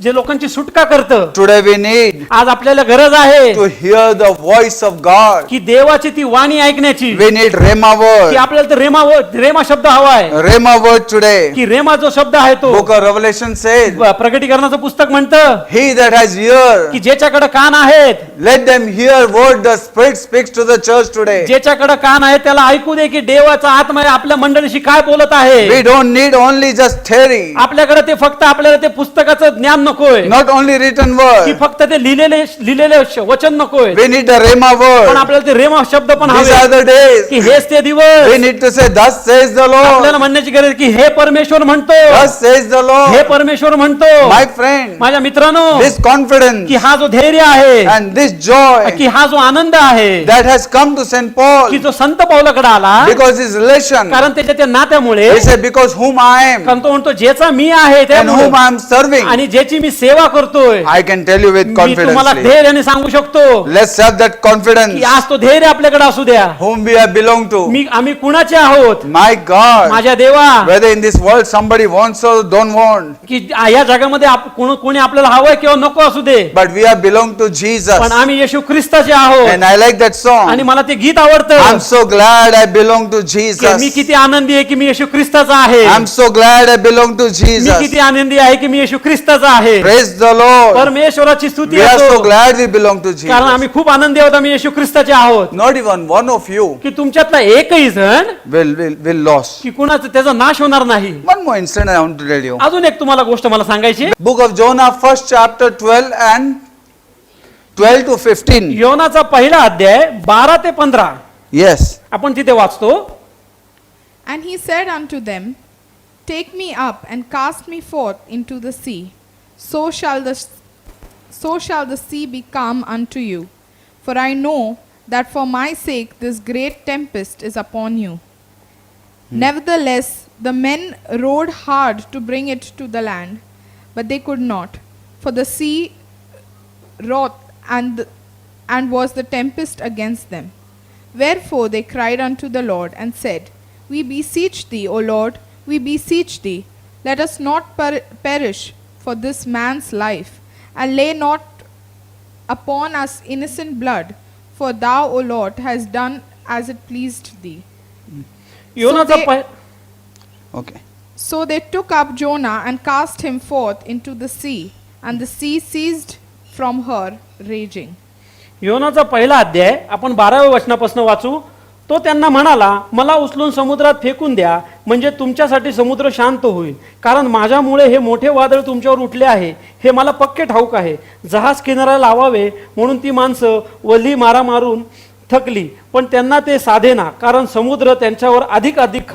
S3: जे लोकांची सुटका करतं.
S2: Today we need
S3: आज आपल्याला गरज आहे
S2: to hear the voice of God.
S3: की देवाची ती वाणी ऐकण्याची.
S2: We need Rhema
S3: की
S2: word.
S3: आपल्याला ते रेमा शब्द हवा आहे.
S2: Rhema word today.
S3: की रेमा जो शब्द आहे तो
S2: Book of Revelation says,
S3: प्रकटीकरणाचं पुस्तक म्हणतं
S2: he that has ear,
S3: की ज्याच्याकडे कान आहेत
S2: let them hear what the Spirit speaks to the church today.
S3: ज्याच्याकडे कान आहे त्याला ऐकू दे की देवाचा आत्मा आपल्या मंडळीशी काय बोलत आहे.
S2: We don't need only just theory,
S3: आपल्याकडे ते फक्त आपल्याला ते पुस्तकाचं ज्ञान नकोय
S2: not only written
S3: की
S2: word.
S3: फक्त ते लिहिलेले वचन नकोय
S2: We need the Rhema
S3: पण
S2: word.
S3: आपल्याला ते रेमा शब्द पण
S2: These are
S3: हवे
S2: the days.
S3: की हेच ते दिवस.
S2: We need to say, thus says the
S3: आपल्याला
S2: Lord.
S3: म्हणण्याची गरज आहे की हे परमेश्वर म्हणतो.
S2: Thus says the
S3: हे
S2: Lord.
S3: परमेश्वर म्हणतो.
S2: My friend,
S3: माझ्या मित्रांनो
S2: this confidence
S3: की हा जो धैर्य आहे
S2: and this joy
S3: की हा जो आनंद आहे
S2: that has come to St.
S3: की
S2: Paul
S3: जो संत पावलाकडे आला
S2: because his relation,
S3: कारण त्याच्या त्या नात्यामुळे
S2: he said, because whom I am
S3: कारण तो म्हणतो ज्याचा मी आहे
S2: and
S3: त्यामुळे
S2: whom I am serving,
S3: आणि ज्याची मी सेवा करतोय
S2: I can tell you with
S3: me
S2: confidence.
S3: तुम्हाला धैर्याने सांगू शकतो
S2: Let's have that confidence
S3: की आज तो धैर्य आपल्याकडे असू द्या.
S2: whom we have belonged to.
S3: आम्ही कुणाचे आहोत.
S2: My God,
S3: माझ्या देवा
S2: whether in this world somebody wants or don't want,
S3: की या जगामध्ये कोणी आपल्याला हवंय किंवा नको असू दे
S2: but we have belonged to Jesus.
S3: पण आम्ही येशू ख्रिस्ताचे आहोत.
S2: And I like that
S3: आणि
S2: song.
S3: मला ते गीत आवडतं
S2: I'm so glad I belong to
S3: की मी
S2: Jesus.
S3: किती आनंदी आहे की मी येशू ख्रिस्ताचा आहे.
S2: I'm so glad I belong to
S3: me
S2: Jesus.
S3: किती आनंदी आहे की मी येशू ख्रिस्ताचा आहे.
S2: Praise the Lord.
S3: परमेश्वराची स्तुती
S2: We are so
S3: असो
S2: glad we belong to
S3: कारण
S2: Jesus.
S3: आम्ही खूप आनंदी आहोत आम्ही येशू ख्रिस्ताचे आहोत.
S2: Not even one of you
S3: की तुमच्यातला एकही जण
S2: will lost.
S3: की कुणाचा त्याचा नाश होणार नाही.
S2: One more incident I want to tell you.
S3: अजून एक तुम्हाला गोष्ट मला सांगायची.
S2: Book of Jonah, first chapter 12 and 12 to 15.
S3: योनाचा पहिला अध्याय 12 ते 15
S2: Yes.
S3: आपण तिथे वाचतो.
S4: And he said unto them, Take me up and cast me forth into the sea. So shall the sea be calm unto you. For I know that for my sake this great tempest is upon you. Nevertheless, the men rowed hard to bring it to the land, but they could not, for the sea wroth and was the tempest against them. Wherefore they cried unto the Lord and said, We beseech thee, O Lord, we beseech thee, let us not perish for this man's life, and lay not upon us innocent blood, for thou, O Lord, hast done as it pleased thee.
S3: योनाचा
S4: they-
S3: पहि-
S2: Okay.
S4: So they took up Jonah and cast him forth into the sea, and the sea ceased from her raging.
S3: योनाचा पहिला अध्याय आपण 12व्या वचनापासून वाचू. तो त्यांना म्हणाला, मला उचलून समुद्रात फेकून द्या म्हणजे तुमच्यासाठी समुद्र शांत होईल, कारण माझ्यामुळे हे मोठे वादळ तुमच्यावर उठले आहे हे मला पक्के ठाऊक आहे. जहाज किनाऱ्याला लावावे म्हणून ती माणसं वल्ही मारा मारून थकली, पण त्यांना ते साधेना, कारण समुद्र त्यांच्यावर अधिक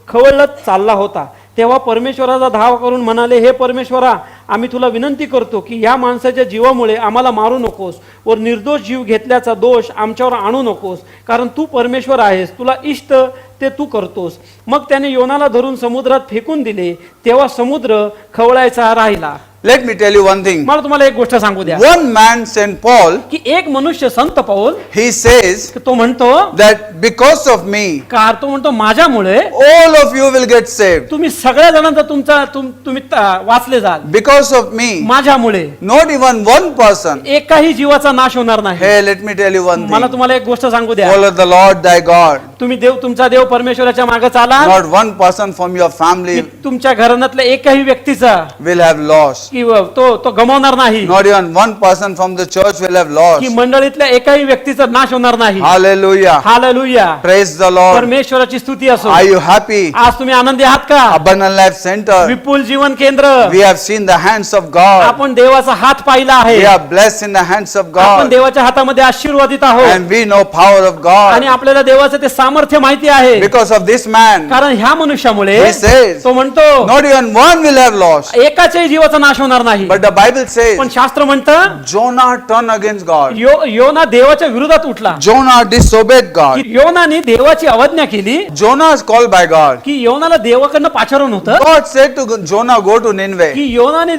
S3: खवळत चालला होता. तेव्हा परमेश्वराचा धावा करून म्हणाले, हे परमेश्वरा, आम्ही तुला विनंती करतो की या माणसाच्या जीवामुळे आम्हाला मारू नकोस व निर्दोष जीव घेतल्याचा दोष आमच्यावर आणू नकोस, कारण तू परमेश्वर आहेस, तुला इष्ट ते तू करतोस. मग त्याने योनाला धरून समुद्रात फेकून दिले. तेव्हा समुद्र खवळायचा राहिला.
S2: Let me tell you one thing.
S3: मला तुम्हाला एक गोष्ट सांगू द्या
S2: One man, St. Paul,
S3: की एक मनुष्य संत पाऊल
S2: he says
S3: तो म्हणतो
S2: that because of me,
S3: तो म्हणतो माझ्यामुळे
S2: all of you will get saved.
S3: तुम्ही सगळ्या जणांचा तुम्ही वाचले जाल.
S2: Because of me,
S3: माझ्यामुळे
S2: not even one person.
S3: एकाही जीवाचा नाश होणार नाही.
S2: Hey, let me tell you one
S3: मला
S2: thing.
S3: तुम्हाला एक गोष्ट सांगू द्या.
S2: Follow the Lord thy God.
S3: तुम्ही तुमचा देव परमेश्वराच्या मागे चाला.
S2: Not one person from your family
S3: तुमच्या घराण्यातल्या एकाही व्यक्तीचा
S2: will have lost.
S3: की तो गमावणार नाही,
S2: Not even one person from the church will have lost.
S3: की मंडळीतल्या एकाही व्यक्तीचा नाश होणार नाही.
S2: Hallelujah.
S3: Hallelujah.
S2: Praise the Lord.
S3: परमेश्वराची स्तुती असो.
S2: Are you happy?
S3: आज तुम्ही आनंदी आहात का?
S2: Abundant Life Center.
S3: विपुल जीवन केंद्र,
S2: We have seen the hands of God.
S3: आपण देवाचा हात पाहिला आहे.
S2: We are blessed in the hands of
S3: आपण
S2: God.
S3: देवाच्या हातामध्ये आशीर्वादित आहोत
S2: And we know power of
S3: आणि
S2: God.
S3: आपल्याला देवाचं ते सामर्थ्य माहिती आहे.
S2: Because of this man,
S3: कारण ह्या मनुष्यामुळे
S2: he says,
S3: तो म्हणतो
S2: not even one will have lost.
S3: एकाच्याही जीवाचा नाश होणार नाही.
S2: But the Bible says,
S3: पण शास्त्र म्हणतं
S2: Jonah turned against God.
S3: योना देवाच्या विरोधात उठला,
S2: Jonah disobeyed God.
S3: की योनाने देवाची अवज्ञा केली,
S2: Jonah is called by God.
S3: की योनाला देवाकडनं पाचारण होतं,
S2: God said to Jonah, go to Nineveh.
S3: की योनाने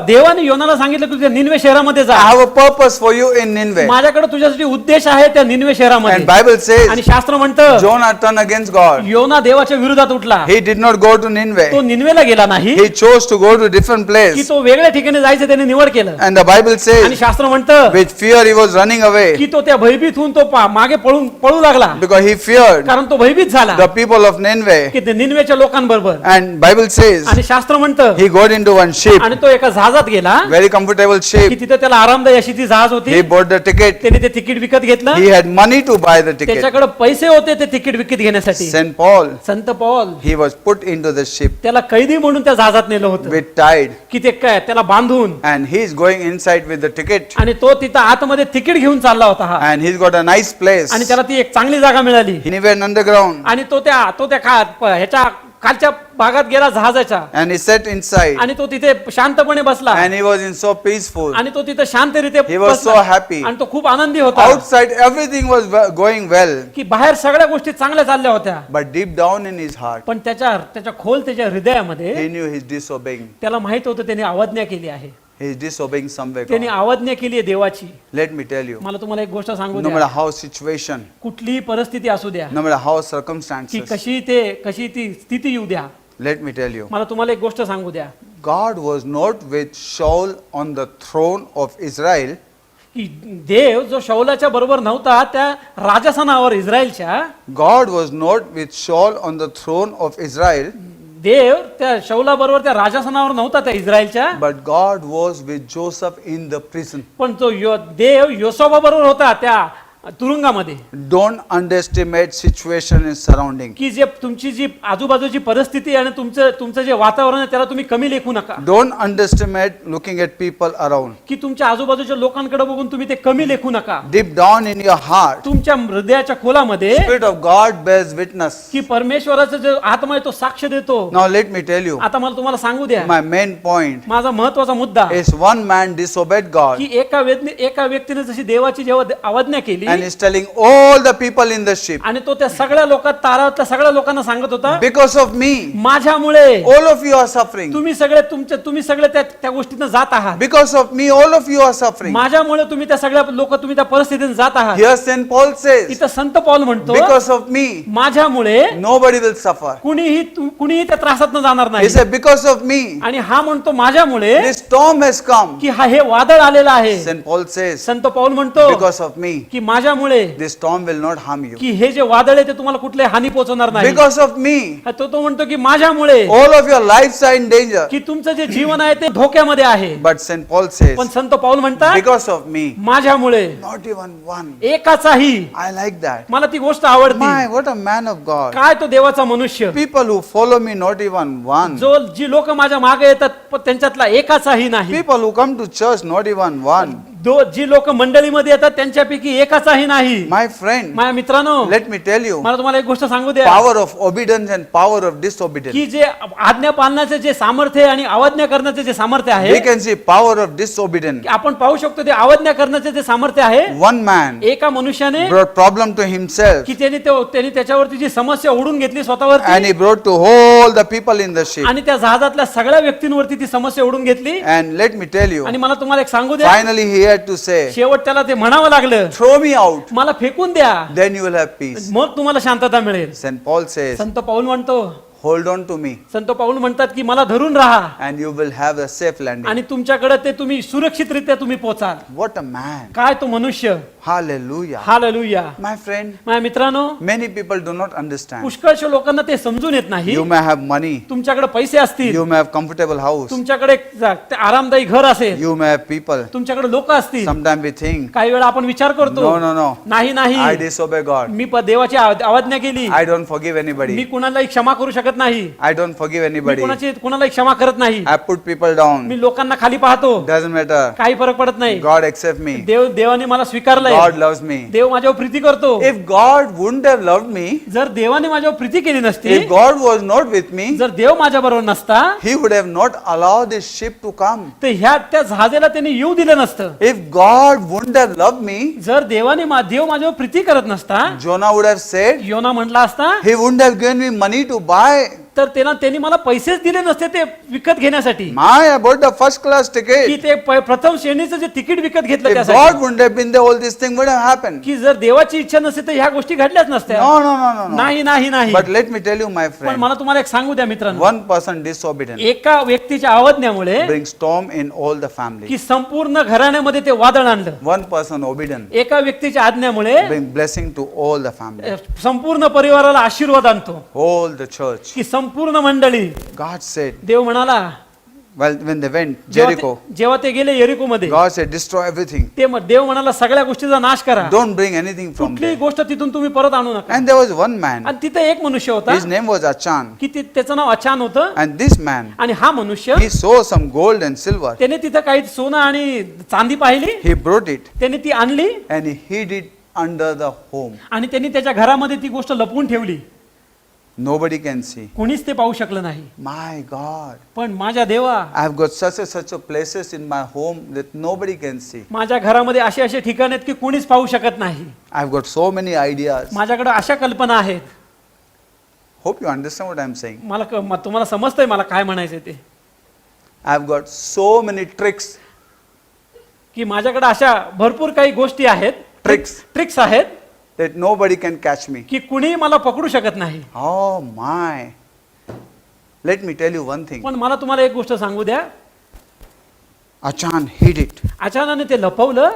S3: देवाने योनाला सांगितलं की तुझ्या निनवे शहरामध्ये जा,
S2: I have a purpose for you in Nineveh.
S3: माझ्याकडे तुझ्यासाठी उद्देश आहे त्या निनवे
S2: And
S3: शहरामध्ये.
S2: Bible
S3: आणि
S2: says,
S3: शास्त्र म्हणतं
S2: Jonah turned against God.
S3: योना देवाच्या विरोधात उठला,
S2: He did not go to
S3: तो
S2: Nineveh.
S3: निनवेला गेला नाही,
S2: He chose to go to different
S3: की
S2: place.
S3: तो वेगळ्या ठिकाणी जायचं त्याने निवड केलं.
S2: And the Bible
S3: आणि
S2: says,
S3: शास्त्र म्हणतं
S2: with fear he was running away.
S3: की तो त्या भयभीत होऊन तो मागे पळू लागला,
S2: Because he feared
S3: कारण तो भयभीत झाला
S2: the people of Nineveh.
S3: की ते निनवेच्या लोकांबरोबर.
S2: And Bible says,
S3: आणि शास्त्र म्हणतं
S2: he got into one ship,
S3: आणि तो एका जहाजात गेला,
S2: very comfortable
S3: की
S2: ship.
S3: तिथे त्याला आरामदायी अशी ती जहाज होती.
S2: He bought the ticket.
S3: त्याने ते तिकीट विकत घेतलं,
S2: He had money to buy the ticket.
S3: त्याच्याकडे पैसे होते ते तिकीट विकत घेण्यासाठी.
S2: St. Paul,
S3: Sant Paul
S2: he was put into the ship
S3: त्याला कैदी म्हणून त्या जहाजात नेलं होतं,
S2: with tide.
S3: की ते काय त्याला बांधून,
S2: And he's going inside with the ticket.
S3: आणि तो तिथं आतमध्ये तिकीट घेऊन चालला होता हा,
S2: And he's got a nice place.
S3: आणि त्याला ती एक चांगली जागा मिळाली,
S2: He went underground.
S3: आणि तो त्या ह्याच्या खालच्या भागात गेला जहाजाच्या,
S2: And he sat inside.
S3: आणि तो तिथे शांतपणे बसला,
S2: And he was in so peaceful.
S3: आणि तो तिथे शांतरीत्या
S2: He was so happy.
S3: आणि तो खूप आनंदी होता,
S2: Outside everything was going well.
S3: की बाहेर सगळ्या गोष्टी चांगल्या चालल्या होत्या,
S2: But deep down in his heart,
S3: पण त्याच्या खोल त्याच्या हृदयामध्ये
S2: he knew he's disobeying.
S3: त्याला माहित होतं त्याने अवज्ञा केली आहे,
S2: He's disobeying somewhere.
S3: त्याने
S2: God.
S3: अवज्ञा केली आहे देवाची.
S2: Let me tell you,
S3: मला तुम्हाला एक गोष्ट सांगू
S2: no
S3: द्या,
S2: matter how situation,
S3: कुठलीही परिस्थिती असू द्या,
S2: no matter how
S3: की
S2: circumstances,
S3: कशी ती स्थिती येऊ द्या,
S2: let me tell you,
S3: मला तुम्हाला एक गोष्ट सांगू द्या,
S2: God was not with Shaul on the throne of Israel.
S3: की देव जो शौलाच्या बरोबर नव्हता त्या राजस्थानावर इस्रायलच्या,
S2: God was not with Shaul on the throne of Israel,
S3: देव त्या शौला बरोबर त्या राजस्थानावर नव्हता त्या इस्रायलच्या,
S2: but God was with Joseph in the prison.
S3: पण तो देव योसोबा बरोबर होता त्या तुरुंगामध्ये.
S2: Don't underestimate situation and surrounding.
S3: की जे तुमची जी आजूबाजूची परिस्थिती आणि तुमचं जे वातावरण आहे त्याला तुम्ही कमी लेखू नका,
S2: Don't underestimate looking at people around.
S3: की तुमच्या आजूबाजूच्या लोकांकडे बघून तुम्ही ते कमी लेखू नका.
S2: Deep down in your heart,
S3: तुमच्या हृदयाच्या खोलामध्ये
S2: Spirit of God bears witness.
S3: की परमेश्वराचा जो आत्मा आहे तो साक्ष देतो.
S2: Now let me tell you,
S3: आता मला तुम्हाला सांगू द्या,
S2: my main point
S3: माझा महत्वाचा मुद्दा
S2: is one man disobeyed God
S3: की एका व्यक्तीने जशी देवाची जेव्हा अवज्ञा केली
S2: and is telling all the people in the ship,
S3: आणि तो त्या सगळ्या तारातल्या सगळ्या लोकांना सांगत होता,
S2: because of me,
S3: माझ्यामुळे
S2: all of you are suffering.
S3: तुम्ही सगळे त्या गोष्टीनं जात आहात,
S2: Because of me, all of you are suffering.
S3: माझ्यामुळे तुम्ही त्या सगळ्या लोक त्या परिस्थितीत जात आहात.
S2: Here St. Paul says,
S3: इथं संत पौल म्हणतो,
S2: because of me,
S3: माझ्यामुळे
S2: nobody will suffer.
S3: कुणीही त्या त्रासात जाणार
S2: He
S3: नाही.
S2: said, because of me,
S3: आणि हा म्हणतो माझ्यामुळे
S2: this storm has come.
S3: की हे वादळ आलेलं आहे.
S2: St. Paul says,
S3: संत पौल म्हणतो
S2: because of me,
S3: की माझ्यामुळे
S2: this storm will not harm you.
S3: की हे जे वादळ आहे ते तुम्हाला कुठल्याही हानी पोहोचवणार नाही.
S2: Because of me,
S3: तो म्हणतो की माझ्यामुळे
S2: all of your lives are in danger.
S3: की तुमचं जे जीवन आहे ते धोक्यामध्ये आहे.
S2: But St. Paul says,
S3: पण संत पौल म्हणतात
S2: because of me,
S3: माझ्यामुळे
S2: not even one.
S3: एकाचाही.
S2: I like that.
S3: मला ती गोष्ट आवडती.
S2: My, what a man of God.
S3: काय तो देवाचा मनुष्य,
S2: People who follow me, not even one.
S3: जी लोक माझ्या मागे येतात पण त्यांच्यातला एकाचाही नाही.
S2: People who come to church, not even one.
S3: जी लोक मंडळीमध्ये येतात त्यांच्यापैकी एकाचाही नाही.
S2: My friend,
S3: माझ्या मित्रांनो,
S2: let me tell you,
S3: मला तुम्हाला एक गोष्ट सांगू द्या,
S2: power of obedience and power of disobedience.
S3: की जे आज्ञा पालनाचे जे सामर्थ्य आहे आणि अवज्ञा करण्याचे जे सामर्थ्य
S2: We
S3: आहे,
S2: can see power of disobedience.
S3: आपण पाहू शकतो ते अवज्ञा करण्याचे जे सामर्थ्य आहे.
S2: One man
S3: एका मनुष्याने
S2: brought problem to himself
S3: की त्यांनी त्याच्यावरती जी समस्या ओढून घेतली
S2: and
S3: स्वतःवरती,
S2: he brought to all the people in the ship.
S3: आणि त्या जहाजातल्या सगळ्या व्यक्तींवरती ती समस्या ओढून घेतली.
S2: And let me tell you,
S3: आणि मला तुम्हाला एक सांगू द्या,
S2: finally he had to say,
S3: शेवट त्याला ते म्हणावं लागलं,
S2: throw me out,
S3: मला फेकून द्या,
S2: then you will have peace.
S3: मग तुम्हाला शांतता मिळेल.
S2: St. Paul says,
S3: संत पौल म्हणतो,
S2: hold on to me,
S3: संत पाऊल म्हणतात की मला धरून राहा
S2: and you will have a safe landing.
S3: आणि तुमच्याकडे ते तुम्ही सुरक्षितरित्या तुम्ही पोचाल.
S2: What a man.
S3: काय तो मनुष्य.
S2: Hallelujah.
S3: हालेलुया.
S2: My friend,
S3: माझ्या मित्रांनो,
S2: many people do not understand.
S3: पुष्कळशा लोकांना ते समजून येत नाही.
S2: You may have money,
S3: तुमच्याकडे पैसे असतील,
S2: you may have comfortable house,
S3: तुमच्याकडे ते आरामदायी घर असेल,
S2: you may have people.
S3: तुमच्याकडे लोक असतील.
S2: Sometimes we think,
S3: काही वेळा आपण विचार करतो,
S2: no, no, no,
S3: नाही
S2: I
S3: नाही
S2: disobey God.
S3: मी देवाची आज्ञा केली,
S2: I don't forgive
S3: me
S2: anybody.
S3: कुणालाही क्षमा करू शकत नाही,
S2: I don't forgive
S3: me
S2: anybody.
S3: कुणालाही क्षमा करत नाही,
S2: I put people down.
S3: मी लोकांना खाली पाहतो,
S2: Doesn't matter.
S3: काही फरक पडत नाही.
S2: God accept me.
S3: देवाने मला स्वीकारलंय,
S2: God loves me.
S3: देव माझ्यावर प्रीती करतो.
S2: If God wouldn't have loved me,
S3: जर देवाने माझ्यावर प्रीती केली नसती,
S2: if God was not with me,
S3: जर देव माझ्या बरोबर नसता,
S2: He would have not allowed this ship to come.
S3: तर त्या जहाजाला त्यांनी येऊ दिलं नसतं.
S2: If God wouldn't have loved me,
S3: जर देव माझ्यावर प्रीती करत नसता,
S2: Jonah would have said,
S3: योना म्हटला असता,
S2: He wouldn't have given me money to buy.
S3: तर त्यांनी मला पैसेच दिले नसते ते विकत घेण्यासाठी,
S2: I bought the first class
S3: की
S2: ticket.
S3: ते प्रथम श्रेणीचं जे तिकीट विकत घेतलं
S2: If
S3: त्यासाठी,
S2: God wouldn't have been there, all these things would have happened.
S3: की जर देवाची इच्छा नसते तर ह्या गोष्टी घडल्याच नसत्या.
S2: No, no, no, no, no.
S3: नाही नाही नाही.
S2: But let me tell you, my
S3: पण
S2: friend,
S3: मला तुम्हाला एक सांगू द्या मित्रांनो,
S2: one person disobedient
S3: एका व्यक्तीच्या अवज्ञेमुळे
S2: brings storm in all the family.
S3: की संपूर्ण घराण्यामध्ये ते वादळ आणलं.
S2: One person obedient
S3: एका व्यक्तीच्या आज्ञेमुळे
S2: bring blessing to all the family.
S3: संपूर्ण परिवाराला आशीर्वाद आणतो,
S2: All the church.
S3: की संपूर्ण मंडळी.
S2: God said,
S3: देव म्हणाला,
S2: well, when they went Jericho,
S3: जेव्हा ते गेले यरिको मध्ये,
S2: God said, destroy everything.
S3: देव म्हणाला सगळ्या गोष्टीचा नाश करा,
S2: Don't bring anything from
S3: कुठलीही
S2: there.
S3: गोष्ट तिथून तुम्ही परत आणू नका.
S2: And there was one man.
S3: आणि तिथे एक मनुष्य होता,
S2: His name was Achan.
S3: की त्याचं नाव अचान होतं.
S2: And this man,
S3: आणि हा मनुष्य,
S2: he saw some gold and silver.
S3: त्याने तिथं काही सोनं आणि चांदी पाहिली,
S2: He brought it
S3: त्याने ती आणली
S2: and he hid it under the home.
S3: आणि त्यांनी त्याच्या घरामध्ये ती गोष्ट लपवून ठेवली.
S2: Nobody can see.
S3: कोणीच ते पाहू शकलं नाही.
S2: My God,
S3: पण माझ्या देवा,
S2: I have got such a places in my home that nobody can see.
S3: माझ्या घरामध्ये असे ठिकाण आहेत की कोणीच पाहू शकत नाही.
S2: I have got so many ideas.
S3: माझ्याकडे अशा कल्पना आहेत.
S2: Hope you understand what I am saying.
S3: तुम्हाला समजतंय मला काय म्हणायचंय ते,
S2: I have got so many tricks.
S3: की माझ्याकडे अशा भरपूर काही गोष्टी आहेत, ट्रिक्स आहेत,
S2: that nobody can catch me.
S3: की कुणी मला पकडू शकत नाही.
S2: Oh my. Let me tell you one thing.
S3: पण मला तुम्हाला एक गोष्ट सांगू द्या,
S2: Achan hid it.
S3: अचानक ते लपवलं.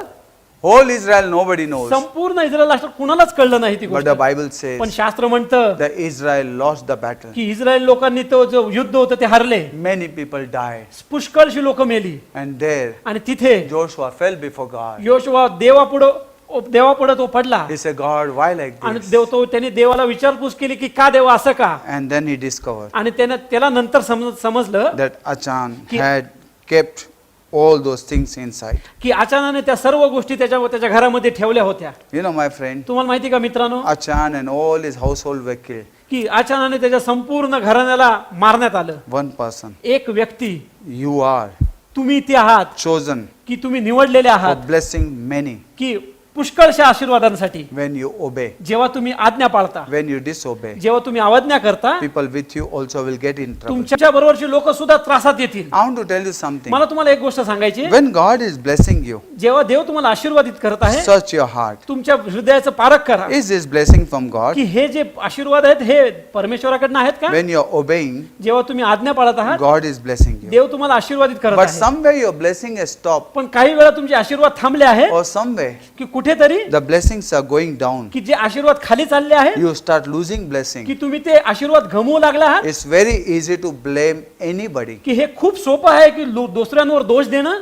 S2: Whole Israel nobody knows.
S3: संपूर्ण इस्रायल राष्ट्र कुणालाच कळलं नाही ती
S2: But
S3: गोष्ट.
S2: the Bible
S3: पण
S2: says
S3: शास्त्र म्हणतं
S2: the Israel lost the battle.
S3: की इस्रायल लोकांनी तो जो युद्ध होतं ते हरले,
S2: Many people died.
S3: पुष्कळशी लोक मेली.
S2: And there
S3: आणि तिथे
S2: Joshua fell before God.
S3: Joshua देवापुढे तो पडला.
S2: He said, God, why like
S3: आणि
S2: this?
S3: त्याने देवाला विचारपूस केली की का देवा असं का.
S2: And then he discovered
S3: आणि त्याला नंतर समजलं
S2: that Achan
S3: Ki-
S2: had kept all those things inside.
S3: की अचानक त्या सर्व गोष्टी त्याच्या घरामध्ये ठेवल्या होत्या.
S2: You know, my friend,
S3: तुम्हाला माहिती का मित्रांनो,
S2: Achan and all his household were killed.
S3: की अचानक त्याच्या संपूर्ण घराण्याला मारण्यात आलं.
S2: One person.
S3: एक व्यक्ती,
S2: You are
S3: तुम्ही ते आहात,
S2: chosen
S3: की तुम्ही निवडलेले
S2: for
S3: आहात,
S2: blessing many
S3: की पुष्कळशा आशीर्वादांसाठी.
S2: when you obey.
S3: जेव्हा तुम्ही आज्ञा पाळता,
S2: When you disobey,
S3: जेव्हा तुम्ही अवज्ञा करता,
S2: people with you also will get in trouble.
S3: तुमच्या बरोबरची लोक सुद्धा त्रासात येतील.
S2: I want to tell you something.
S3: मला तुम्हाला एक गोष्ट सांगायची,
S2: When God is blessing you,
S3: जेव्हा देव तुम्हाला आशीर्वादित करत आहे,
S2: search your heart.
S3: तुमच्या हृदयाचं पारख करा,
S2: Is this blessing from God?
S3: की हे जे आशीर्वाद आहेत हे परमेश्वराकडनं आहेत का.
S2: When you're obeying,
S3: जेव्हा तुम्ही आज्ञा पाळत आहात,
S2: God is blessing you.
S3: देव तुम्हाला आशीर्वादित करत
S2: But
S3: आहे.
S2: somewhere your blessing has stopped,
S3: पण काही वेळा तुमचे आशीर्वाद थांबले आहेत,
S2: or somewhere
S3: की कुठेतरी
S2: the blessings are going down.
S3: की जे आशीर्वाद खाली चालले आहेत,
S2: You start losing blessing.
S3: की तुम्ही ते आशीर्वाद गमवू लागला आहात.
S2: It's very easy to blame anybody.
S3: की हे खूप सोपं आहे की दुसऱ्यांवर दोष देणं,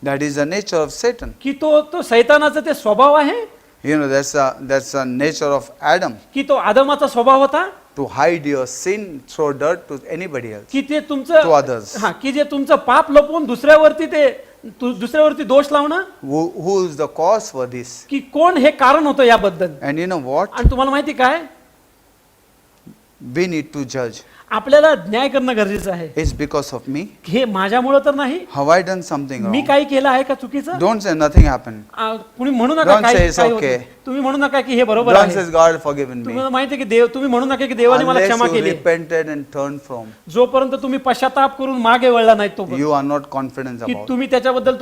S2: That is the nature of Satan.
S3: की तो सैतानाचा ते स्वभाव आहे,
S2: You know, that's a nature of Adam,
S3: की तो आदमाचा स्वभाव होता,
S2: to hide your sin, throw dirt to anybody else.
S3: की ते
S2: To
S3: तुमचं
S2: others.
S3: हा, की जे तुमचं पाप लपवून दुसऱ्यावरती दोष लावणं,
S2: Who is the cause for this?
S3: की कोण हे कारण होतं याबद्दल.
S2: And you know what?
S3: आणि तुम्हाला माहिती काय,
S2: We need to judge.
S3: आपल्याला न्याय करणं गरजेचं आहे.
S2: It's because of me.
S3: हे माझ्यामुळे तर नाही,
S2: Have I done something
S3: me
S2: wrong?
S3: काही केलं आहे का चुकीचं.
S2: Don't say nothing happened.
S3: कुणी म्हणू नका
S2: Don't say it's
S3: काय
S2: okay.
S3: होतं. तुम्ही म्हणू नका की हे बरोबर
S2: Don't
S3: आहे.
S2: say God forgiven me.
S3: तुम्हाला माहिती आहे की तुम्ही म्हणू नका की देवाने मला
S2: Unless
S3: क्षमा
S2: you
S3: केली.
S2: repented and turned from,
S3: जोपर्यंत तुम्ही पश्चाताप करून मागे वळला नाही तो
S2: you are not confident
S3: की
S2: about.
S3: तुम्ही त्याच्याबद्दल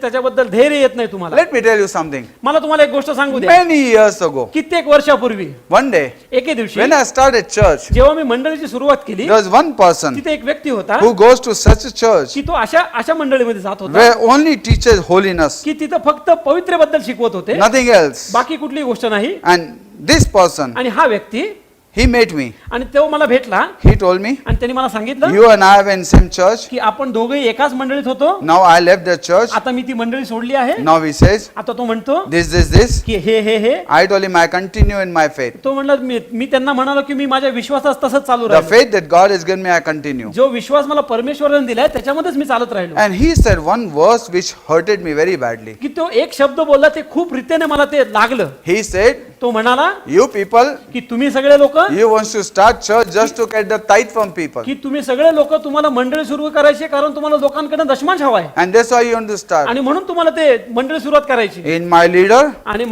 S3: त्याच्याबद्दल धैर्य येत नाही तुम्हाला.
S2: Let me tell you something.
S3: मला तुम्हाला एक गोष्ट सांगू द्या.
S2: Many years ago,
S3: कित्येक वर्षापूर्वी
S2: one day,
S3: एके दिवशी
S2: when When I started church,
S3: जेव्हा मी मंडळीची सुरुवात केली
S2: there was one person
S3: तिथे एक व्यक्ती होता
S2: who goes to such a church
S3: की तो अशा मंडळीमध्ये जात होता
S2: where only teaches holiness,
S3: की तिथं फक्त पवित्रेबद्दल शिकवत होते,
S2: nothing else.
S3: बाकी कुठली गोष्ट नाही.
S2: And this person,
S3: आणि हा व्यक्ती
S2: he met me.
S3: आणि तो मला भेटला
S2: He told me,
S3: आणि त्यांनी मला सांगितलं
S2: you and I were in same church.
S3: की आपण दोघेही एकाच मंडळीत होतो,
S2: Now I left the church.
S3: आता मी ती मंडळी सोडली आहे.
S2: Now he says,
S3: आता तो म्हणतो
S2: this.
S3: की हे
S2: I told him I continue in my faith.
S3: तो म्हणला मी त्यांना म्हणालो की मी माझ्या विश्वासात तसंच चालू
S2: The
S3: राहिलो,
S2: faith that God has given me, I continue.
S3: जो विश्वास मला परमेश्वराने दिलाय त्याच्यामध्येच मी चालत राहिलो.
S2: And he said one verse which hurted me very badly.
S3: की तो एक शब्द बोलला ते खूप रीतीने मला ते लागलं.
S2: He said,
S3: तो म्हणाला
S2: you people,
S3: की तुम्ही सगळे लोक
S2: you want to start church just to get the tithe from people.
S3: की तुम्ही सगळे लोक तुम्हाला मंडळी सुरू करायची कारण तुम्हाला लोकांकडे दशमांश हवाय
S2: And that's why you want to start.
S3: आणि म्हणून तुम्हाला ते मंडळी सुरुवात करायची.
S2: In my leader,
S3: आणि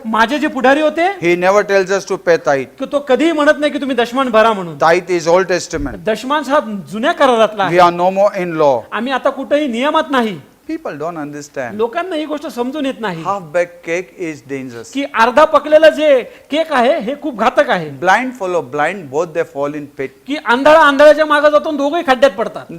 S3: माझे जे पुढारी होते
S2: he never tells us to pay tithe.
S3: की तो कधीही म्हणत नाही की तुम्ही दशमांश भरा म्हणून.
S2: Tithe is Old Testament.
S3: दशमांश हा जुन्या करारातला
S2: We
S3: आहे.
S2: are no more in law.
S3: आम्ही आता कुठेही नियमात नाही.
S2: People don't understand.
S3: लोकांना ही गोष्ट समजून येत नाही
S2: Half-baked cake is dangerous.
S3: की अर्धा पकलेला जे केक आहे हे खूप घातक आहे.
S2: Blind follow blind, both they fall in pit.
S3: की आंधळ्याच्या मागे जातो आणि दोघेही खड्ड्यात पडतात.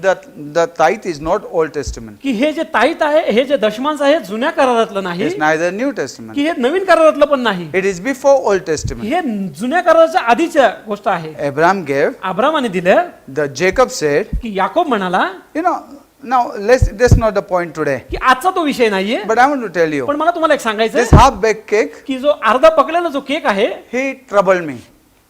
S2: The tithe is not Old Testament.
S3: की हे जे ताईत आहे, हे जे दशमांश आहे जुन्या करारातलं नाही,
S2: It's neither New Testament.
S3: की हे नवीन करारातलं पण नाही,
S2: It is before Old Testament.
S3: हे जुन्या कराराच्या आधीच्या गोष्ट आहे.
S2: Abraham gave.
S3: अब्रामाने दिलं
S2: The Jacob said,
S3: की याकोब म्हणाला
S2: now that's not the point today.
S3: की आजचा तो विषय नाहीये,
S2: But I want to tell you,
S3: पण मला तुम्हाला एक सांगायचं
S2: this half-baked cake,
S3: की जो अर्धा पकलेला जो केक आहे
S2: he troubled me.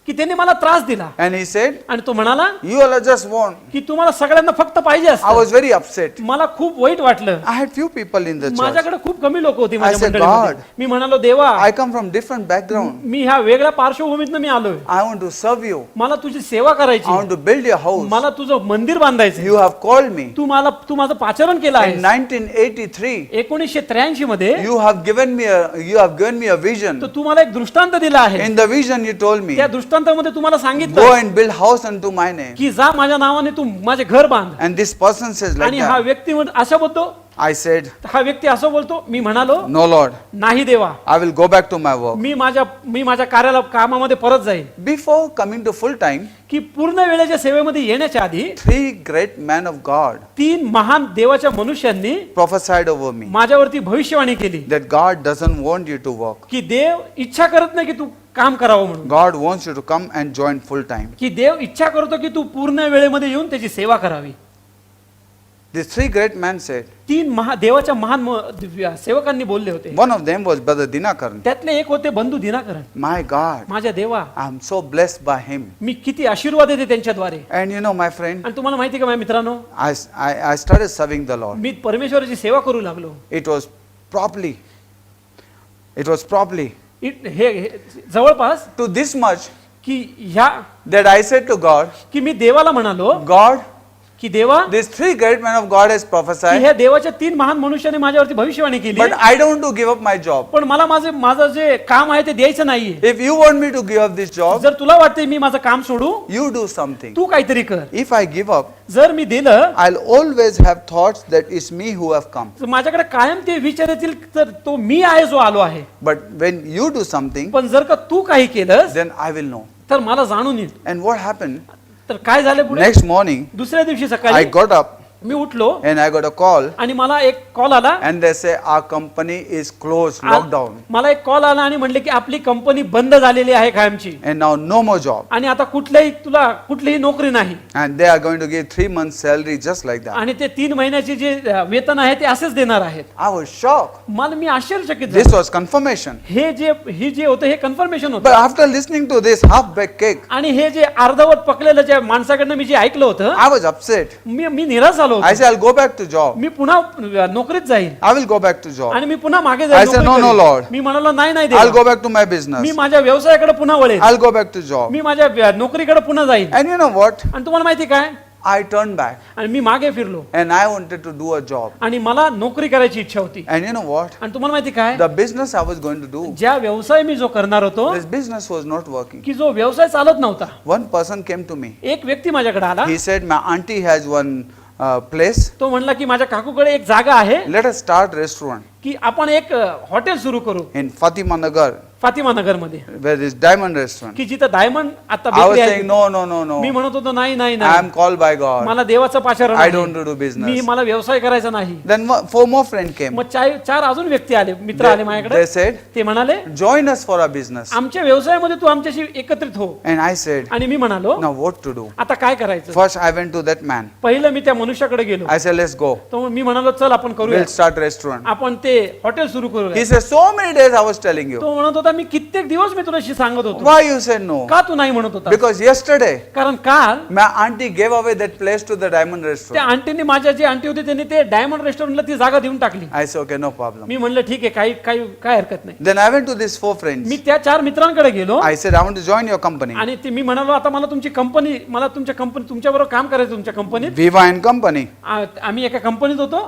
S3: की त्यांनी मला त्रास दिला.
S2: And he said,
S3: आणि तो म्हणाला
S2: you all just want.
S3: की तुम्हाला सगळ्यांना फक्त पाहिजे
S2: I
S3: असतं.
S2: was very upset.
S3: मला खूप वाईट वाटलं.
S2: I had few people in the church.
S3: माझ्याकडे खूप कमी लोक होती
S2: I
S3: माझ्या
S2: said,
S3: मंडळीमध्ये.
S2: God.
S3: मी म्हणालो देवा,
S2: I come from different background.
S3: मी ह्या वेगळ्या पार्श्वभूमीतनं मी आलोय.
S2: I want to serve you.
S3: मला तुझी सेवा
S2: I
S3: करायची,
S2: want to build your house.
S3: मला तुझं मंदिर बांधायचं.
S2: You have called me.
S3: तू माझं पाचारण केलं
S2: In
S3: आहे.
S2: 1983,
S3: 1983 मध्ये
S2: you have given me a vision.
S3: तर तू मला एक दृष्टांत दिला आहे.
S2: In the vision you told me,
S3: त्या दृष्टांतामध्ये तुम्हाला
S2: go
S3: सांगितलं
S2: and build house unto my name.
S3: की जा माझ्या नावाने तू माझे घर बांध.
S2: And this person says like
S3: आणि हा
S2: that.
S3: व्यक्ती अशा बोलतो,
S2: I said,
S3: हा व्यक्ती असं बोलतो. मी म्हणालो
S2: no Lord,
S3: नाही देवा,
S2: I will go back to my work.
S3: मी माझ्या कामामध्ये परत जाईल.
S2: Before coming to full time,
S3: की पूर्ण वेळेच्या सेवेमध्ये येण्याच्या आधी
S2: 3 great men of God
S3: 3 महान देवाच्या मनुष्यांनी
S2: prophesied over me
S3: माझ्यावरती भविष्यवाणी केली
S2: that God doesn't want you to work.
S3: की देव इच्छा करत नाही की तू काम करावं म्हणून,
S2: God wants you to come and join full time.
S3: की देव इच्छा करतो की तू पूर्ण वेळेमध्ये येऊन त्याची सेवा करावी.
S2: These 3 great men said,
S3: 3 देवाच्या महान सेवकांनी बोलले होते.
S2: one of them was Brother Dinakaran.
S3: त्यातले एक होते बंधू दिनाकरण.
S2: My God,
S3: माझ्या देवा,
S2: I am so blessed by him.
S3: मी किती आशीर्वाद येते त्यांच्याद्वारे.
S2: And you know, my friend,
S3: आणि तुम्हाला माहिती का माझ्या मित्रांनो,
S2: I started serving the Lord.
S3: मी परमेश्वराची सेवा करू लागलो.
S2: It was properly
S3: हे जवळपास
S2: to this much
S3: की ह्या
S2: that I said to God,
S3: की मी देवाला म्हणालो
S2: God,
S3: की देवा,
S2: these 3 great men of God has
S3: की
S2: prophesied,
S3: ह्या देवाच्या 3 महान मनुष्याने माझ्यावरती भविष्यवाणी केली,
S2: but I don't want to give up my job.
S3: पण मला माझं जे काम आहे ते द्यायचं नाहीये.
S2: If you want me to give up this job,
S3: जर तुला वाटतंय मी माझं काम सोडू,
S2: you do something.
S3: तू काहीतरी कर.
S2: If I give up,
S3: जर मी दिलं
S2: I'll always have thoughts that it's me who have come.
S3: तर माझ्याकडे कायम ते विचार येतील तर तो मी आहे जो आलो आहे.
S2: But when you do something,
S3: पण जर का तू काही केलंस
S2: then I will know.
S3: तर मला जाणून येईल.
S2: And what happened?
S3: तर काय झालं पुढे?
S2: Next morning,
S3: दुसऱ्या दिवशी
S2: I
S3: सकाळी
S2: got up
S3: मी उठलो
S2: and I got a call,
S3: आणि मला एक कॉल आला.
S2: and they say our company is closed, locked down,
S3: मला एक कॉल आला आणि म्हणले की आपली कंपनी बंद झालेली आहे कायमची
S2: and now no more job.
S3: आणि आता तुला कुठलीही नोकरी नाही
S2: And they are going to give 3 months salary just like that.
S3: आणि ते 3 महिन्याचे जे वेतन आहे ते असेच देणार आहेत.
S2: I was shocked.
S3: मी आश्चर्यचकित
S2: This
S3: झालो.
S2: was confirmation.
S3: हे जे होतं हे कन्फर्मेशन
S2: But
S3: होतं.
S2: after listening to this half-baked cake,
S3: आणि हे जे अर्धवट पकलेलं ज्या माणसाकडनं मी जे ऐकलं होतं,
S2: I was upset.
S3: मी निराश झालो
S2: I
S3: होतो.
S2: said, I'll go back to job.
S3: मी पुन्हा नोकरीत जाईल
S2: I will go back to job.
S3: आणि मी पुन्हा मागे
S2: I
S3: जाईल.
S2: said,
S3: नोकरी
S2: "No, no,
S3: करेन."
S2: Lord.
S3: मी म्हणालो नाही
S2: I'll
S3: देवा.
S2: go back to my business.
S3: मी माझ्या व्यवसायाकडे पुन्हा वळेल.
S2: I'll go back to job.
S3: मी माझ्या नोकरीकडे पुन्हा जाईल.
S2: And you know what?
S3: आणि तुम्हाला माहिती काय,
S2: I turned back
S3: आणि मी मागे फिरलो
S2: and I wanted to do a job.
S3: आणि मला नोकरी करायची इच्छा होती.
S2: And you know what?
S3: आणि तुम्हाला माहिती काय,
S2: The business I was going to do,
S3: ज्या व्यवसाय मी जो करणार होतो,
S2: this business was not working.
S3: की जो व्यवसाय चालत नव्हता,
S2: One person came to me.
S3: एक व्यक्ती माझ्याकडे आला.
S2: He said, my auntie has one place.
S3: तो म्हणला की माझ्या काकूकडे एक जागा आहे
S2: Let us start restaurant
S3: की आपण एक हॉटेल सुरू करू
S2: in Fatima Nagar.
S3: फातिमा नगरमध्ये,
S2: where is Diamond Restaurant.
S3: की जिथं डायमंड आता
S2: I was
S3: बेकरी
S2: saying,
S3: आहे.
S2: no, no, no, no.
S3: मी म्हणत होतो नाही नाही
S2: I
S3: नाही,
S2: am called by God.
S3: मला देवाचं पाचारण
S2: I
S3: आहे.
S2: don't do business.
S3: मी मला व्यवसाय करायचा नाही.
S2: Then 4 more friends came.
S3: मग चार अजून व्यक्ती आले, मित्र आले माझ्याकडे.
S2: They said,
S3: ते म्हणाले
S2: join us for our business.
S3: आमच्या व्यवसायामध्ये तू आमच्याशी एकत्रित हो.
S2: And I said,
S3: आणि मी म्हणालो
S2: now what to do?
S3: आता काय करायचं.
S2: First I went to that man.
S3: पहिलं मी त्या मनुष्याकडे गेलो.
S2: I said, let's go.
S3: तर मी म्हणालो चल आपण करूया,
S2: We'll start restaurant.
S3: आपण ते हॉटेल सुरू
S2: He
S3: करूया.
S2: said, so many days I was telling you.
S3: तो म्हणत होता मी कित्येक दिवस मी तुला सांगत होतो.
S2: Why you said no?
S3: का तू नाही म्हणत होता.
S2: Because yesterday,
S3: कारण काल
S2: my auntie gave away that place to the Diamond
S3: त्या
S2: Restaurant.
S3: आंटीने, माझ्या जी आंटी होती त्यांनी ते डायमंड रेस्टॉरंटला ती जागा देऊन टाकली.
S2: I said, okay, no problem.
S3: मी म्हणलं ठीक आहे, काही काही काय हरकत नाही.
S2: Then I went to these 4 friends.
S3: मी त्या 4 मित्रांकडे गेलो
S2: I said, I want to join your company.
S3: आणि ते मी म्हणालो आता मला तुमची कंपनी, मला तुमच्या कंपनी, तुमच्याबरोबर काम करायचं तुमच्या कंपनीत.
S2: Viva and Company.
S3: आम्ही एका कंपनीत होतो.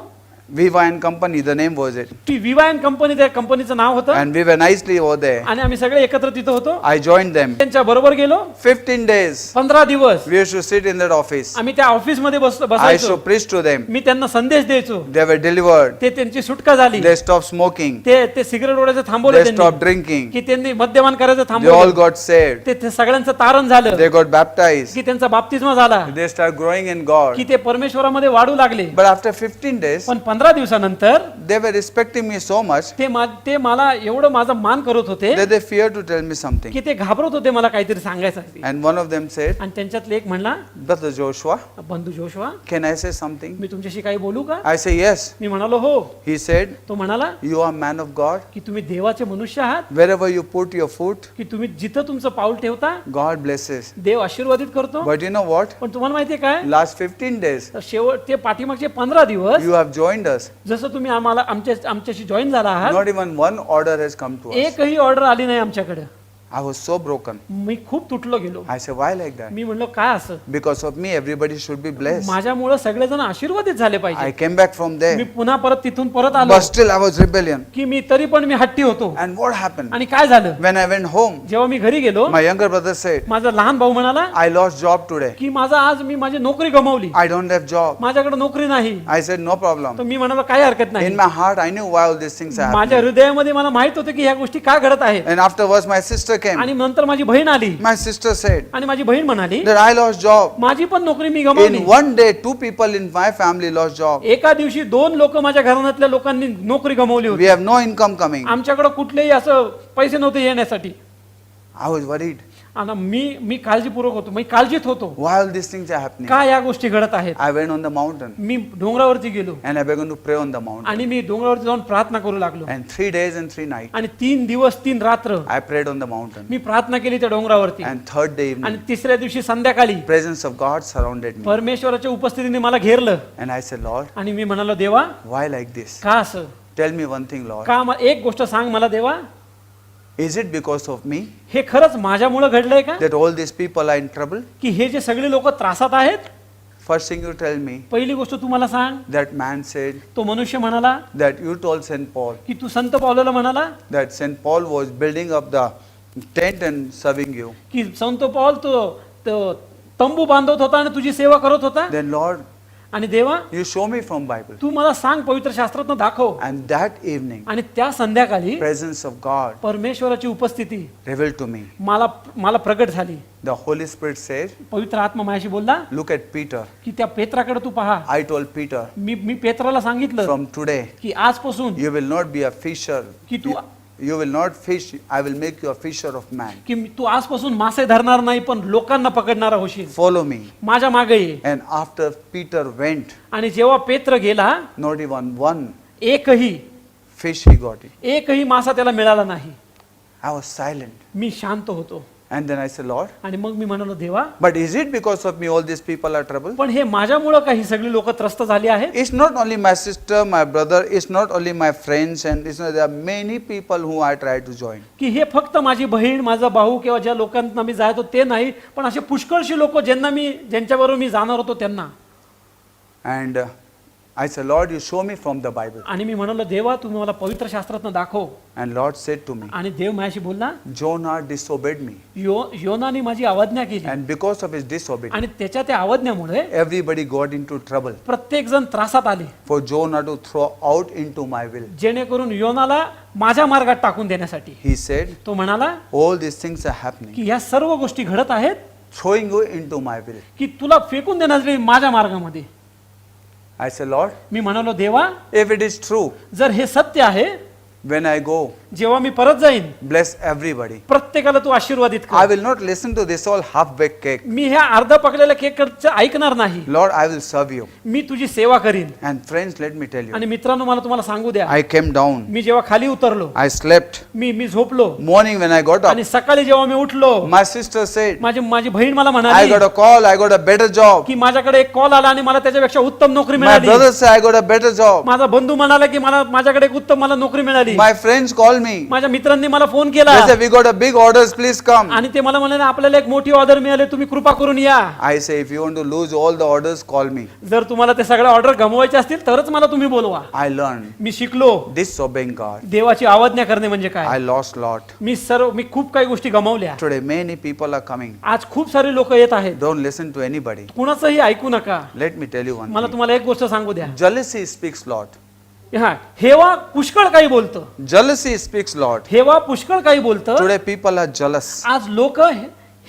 S2: Viva and Company, the name was it.
S3: ती विवायन कंपनी त्या कंपनीचं नाव होतं.
S2: And we were nicely over there.
S3: आणि आम्ही सगळे एकत्र तिथं होतो.
S2: I joined them.
S3: त्यांच्या बरोबर गेलो.
S2: 15 days.
S3: 15 दिवस
S2: We used to sit in that office.
S3: आम्ही त्या ऑफिस मध्ये
S2: I used to
S3: बसायचो.
S2: preach to them.
S3: मी त्यांना संदेश द्यायचो.
S2: They were delivered.
S3: ते त्यांची सुटका झाली.
S2: They stopped smoking.
S3: ते सिगरेट ओढायचं थांबवलं
S2: They
S3: त्यांनी.
S2: stopped drinking.
S3: की त्यांनी मद्यपान करायचं
S2: They all
S3: थांबवलं.
S2: got saved.
S3: ते सगळ्यांचं तारण झालं.
S2: They got baptized.
S3: की त्यांचा बाप्तिस्मा झाला.
S2: They started growing in God.
S3: की ते परमेश्वरामध्ये वाढू लागले.
S2: But after 15 days,
S3: पण 15 दिवसानंतर
S2: they were respecting me so much
S3: ते मला एवढं माझा मान करत होते
S2: that they feared to tell me something.
S3: की ते घाबरत होते मला काहीतरी सांगायचं.
S2: And one of them said,
S3: आणि त्यांच्यातले एक म्हणला,
S2: Brother Joshua,
S3: बंधू Joshua,
S2: can I say something?
S3: मी तुमच्याशी काही बोलू का.
S2: I say yes.
S3: मी म्हणालो हो.
S2: He said,
S3: तो म्हणाला
S2: you are man of God.
S3: की तुम्ही देवाचे मनुष्य आहात,
S2: Wherever you put your foot,
S3: की तुम्ही जिथं तुमचं पाऊल ठेवता
S2: God blesses.
S3: देव आशीर्वादित करतो.
S2: But you know what?
S3: पण तुम्हाला माहितीये काय,
S2: Last 15 days,
S3: तर शेवट ते पाठीमागचे 15 दिवस
S2: you have joined us.
S3: जसं तुम्ही आमच्याशी जॉईन झाला आहात,
S2: Not even one order has come to us.
S3: एकही ऑर्डर आली नाही आमच्याकडे.
S2: I was so broken.
S3: मी खूप तुटलो गेलो.
S2: I said, why like that?
S3: मी म्हणलो काय असं,
S2: Because of me, everybody should be blessed.
S3: माझ्यामुळे सगळेजण आशीर्वादित झाले
S2: I
S3: पाहिजे.
S2: came back from
S3: me
S2: there,
S3: पुन्हा परत तिथून परत आलो
S2: but still I was rebellion.
S3: की मी तरी पण मी हट्टी होतो.
S2: And what happened?
S3: आणि काय झालं,
S2: When I went home,
S3: जेव्हा मी घरी गेलो,
S2: my younger brother said,
S3: माझा लहान भाऊ म्हणाला
S2: I lost job today.
S3: की आज मी माझी नोकरी गमावली,
S2: I don't have job.
S3: माझ्याकडे नोकरी नाही.
S2: I said, no
S3: तर
S2: problem.
S3: मी म्हणालो काही हरकत नाही.
S2: In my heart, I knew why all these things are
S3: माझ्या
S2: happening.
S3: हृदयामध्ये मला माहित होतं की ह्या गोष्टी का घडत आहेत.
S2: And afterwards, my sister came.
S3: आणि नंतर माझी बहीण आली
S2: My sister said
S3: आणि माझी बहीण म्हणाली
S2: that I lost job.
S3: माझी पण नोकरी मी गमावली.
S2: In one day, 2 people in my family lost job.
S3: एका दिवशी 2 लोक माझ्या घराण्यातल्या लोकांनी नोकरी गमावली होती.
S2: We have no income coming.
S3: आमच्याकडे कुठलेही असं पैसे नव्हते येण्यासाठी.
S2: I was worried.
S3: आणि मी काळजीपूर्वक होतो, मी काळजीत होतो.
S2: Why all these things are happening?
S3: का या गोष्टी घडत आहेत.
S2: I went on the mountain
S3: मी डोंगरावरती गेलो
S2: and I began to pray on the mountain.
S3: आणि मी डोंगरावरती जाऊन प्रार्थना करू लागलो.
S2: And 3 days and 3 nights,
S3: आणि 3 दिवस 3 रात्र
S2: I prayed on the mountain.
S3: मी प्रार्थना केली त्या डोंगरावरती.
S2: And third day
S3: आणि
S2: evening,
S3: तिसऱ्या दिवशी संध्याकाळी
S2: presence of God surrounded me.
S3: परमेश्वराच्या उपस्थितीने मला घेरलं.
S2: And I said, Lord,
S3: आणि मी म्हणालो देवा
S2: why like this?
S3: का असं,
S2: Tell me one thing, Lord.
S3: का एक गोष्ट सांग मला देवा,
S2: Is it because of me
S3: हे खरंच माझ्यामुळे घडलंय का,
S2: that all these people are in trouble?
S3: की हे जे सगळे लोक त्रासात आहेत.
S2: First thing you tell me,
S3: पहिली गोष्ट तू मला सांग.
S2: that man said
S3: तो मनुष्य म्हणाला
S2: that you told St. Paul
S3: की तू संत पावलाला म्हणाला
S2: that St. Paul was building up the tent and serving you.
S3: की संत पाऊल तो तंबू बांधत होता आणि तुझी सेवा करत होता.
S2: Then Lord,
S3: आणि देवा
S2: you show me from Bible.
S3: तू मला सांग पवित्र शास्त्रातनं दाखव.
S2: And that evening,
S3: आणि त्या संध्याकाळी
S2: presence of God
S3: परमेश्वराची उपस्थिती
S2: revealed to me.
S3: मला प्रगट झाली.
S2: The Holy Spirit said,
S3: पवित्र आत्मा माझ्याशी बोलला
S2: look at Peter.
S3: की त्या पेत्राकडे तू पहा.
S2: I told Peter,
S3: मी पेत्राला सांगितलं
S2: from today,
S3: की आजपासून
S2: you will not be a fisher.
S3: की तू
S2: You will not fish. I will make you a fisher of man.
S3: की तू आजपासून मासे धरणार नाही पण लोकांना पकडणारा होशील.
S2: Follow me.
S3: माझ्या मागे ये.
S2: And after Peter went,
S3: आणि जेव्हा पेत्र गेला
S2: not even one
S3: एकही
S2: fish he got it.
S3: एकही मासा त्याला मिळाला नाही.
S2: I was silent.
S3: मी शांत होतो.
S2: And then I said, Lord,
S3: आणि मग मी म्हणालो देवा
S2: but is it because of me all these people are trouble?
S3: पण हे माझ्यामुळं काही सगळी लोक त्रस्त झाली आहेत.
S2: It's not only my sister, my brother, it's not only my friends, and it's not, there are many people who I try to join.
S3: की हे फक्त माझी बहीण माझा भाऊ किंवा ज्या लोकांना मी जायचो ते नाही, पण असे पुष्कळशी लोक ज्यांच्याबरोबर मी जाणार होतो त्यांना.
S2: And I said, Lord, you show me from the Bible.
S3: आणि मी म्हणालो देवा तुम्ही मला पवित्र शास्त्रातनं दाखव.
S2: And Lord said to me,
S3: आणि देव माझ्याशी बोलला
S2: Jonah disobeyed me.
S3: योनाने माझी अवज्ञा केली
S2: And because of his disobedience,
S3: आणि त्याच्या त्या अवज्ञामुळे
S2: everybody got into trouble.
S3: प्रत्येक जण त्रासात आले,
S2: For Jonah to throw out into my will.
S3: जेणेकरून योनाला माझ्या मार्गात टाकून देण्यासाठी.
S2: He said,
S3: तो म्हणाला
S2: all these things are happening,
S3: की ह्या सर्व गोष्टी घडत आहेत
S2: throwing you into my will.
S3: की तुला फेकून देण्यासाठी माझ्या मार्गामध्ये.
S2: I said, Lord,
S3: मी म्हणालो देवा
S2: if it is true,
S3: जर हे सत्य आहे,
S2: when I go,
S3: जेव्हा मी परत जाईन
S2: bless everybody.
S3: प्रत्येकाला तू आशीर्वादित
S2: I
S3: कर.
S2: will not listen to this all half-baked cake.
S3: मी ह्या अर्ध पकलेल्या केकचं ऐकणार नाही.
S2: Lord, I will serve you.
S3: मी तुझी सेवा करीन.
S2: And friends, let me tell you,
S3: आणि मित्रांनो मला तुम्हाला सांगू द्या,
S2: I came down,
S3: मी जेव्हा खाली उतरलो,
S2: I slept.
S3: मी झोपलो
S2: Morning when I got up,
S3: आणि सकाळी जेव्हा मी उठलो,
S2: my sister said,
S3: माझी बहीण मला
S2: I
S3: म्हणाली
S2: got a call, I got a better job.
S3: की माझ्याकडे एक कॉल आला आणि मला त्याच्यापेक्षा उत्तम नोकरी
S2: My
S3: मिळाली.
S2: brother said, I got a better job.
S3: माझा बंधू म्हणाला की माझ्याकडे एक उत्तम मला नोकरी मिळाली.
S2: My friends called me.
S3: माझ्या मित्रांनी मला फोन केला
S2: They said, we got a big orders, please come.
S3: आणि ते मला म्हणाले आपल्याला एक मोठी ऑर्डर मिळाली, तुम्ही कृपा करून या.
S2: I say, if you want to lose all the orders, call me.
S3: जर तुम्हाला ते सगळ्या ऑर्डर गमवायचे असतील तरच मला तुम्ही बोलवा.
S2: I learned
S3: मी शिकलो
S2: disobeying God.
S3: देवाची अवज्ञा करणे म्हणजे काय.
S2: I lost lot.
S3: मी खूप काही गोष्टी गमावल्या.
S2: Today, many people are coming.
S3: आज खूप सारे लोक येत आहेत.
S2: Don't listen to anybody.
S3: कुणाचंही ऐकू नका.
S2: Let me tell you one
S3: मला
S2: thing.
S3: तुम्हाला एक गोष्ट सांगू द्या.
S2: Jealousy speaks lot.
S3: हा हेवा पुष्कळ काही बोलतं.
S2: Jealousy speaks lot.
S3: हेवा पुष्कळ काही बोलतं.
S2: Today, people are jealous.
S3: आज लोक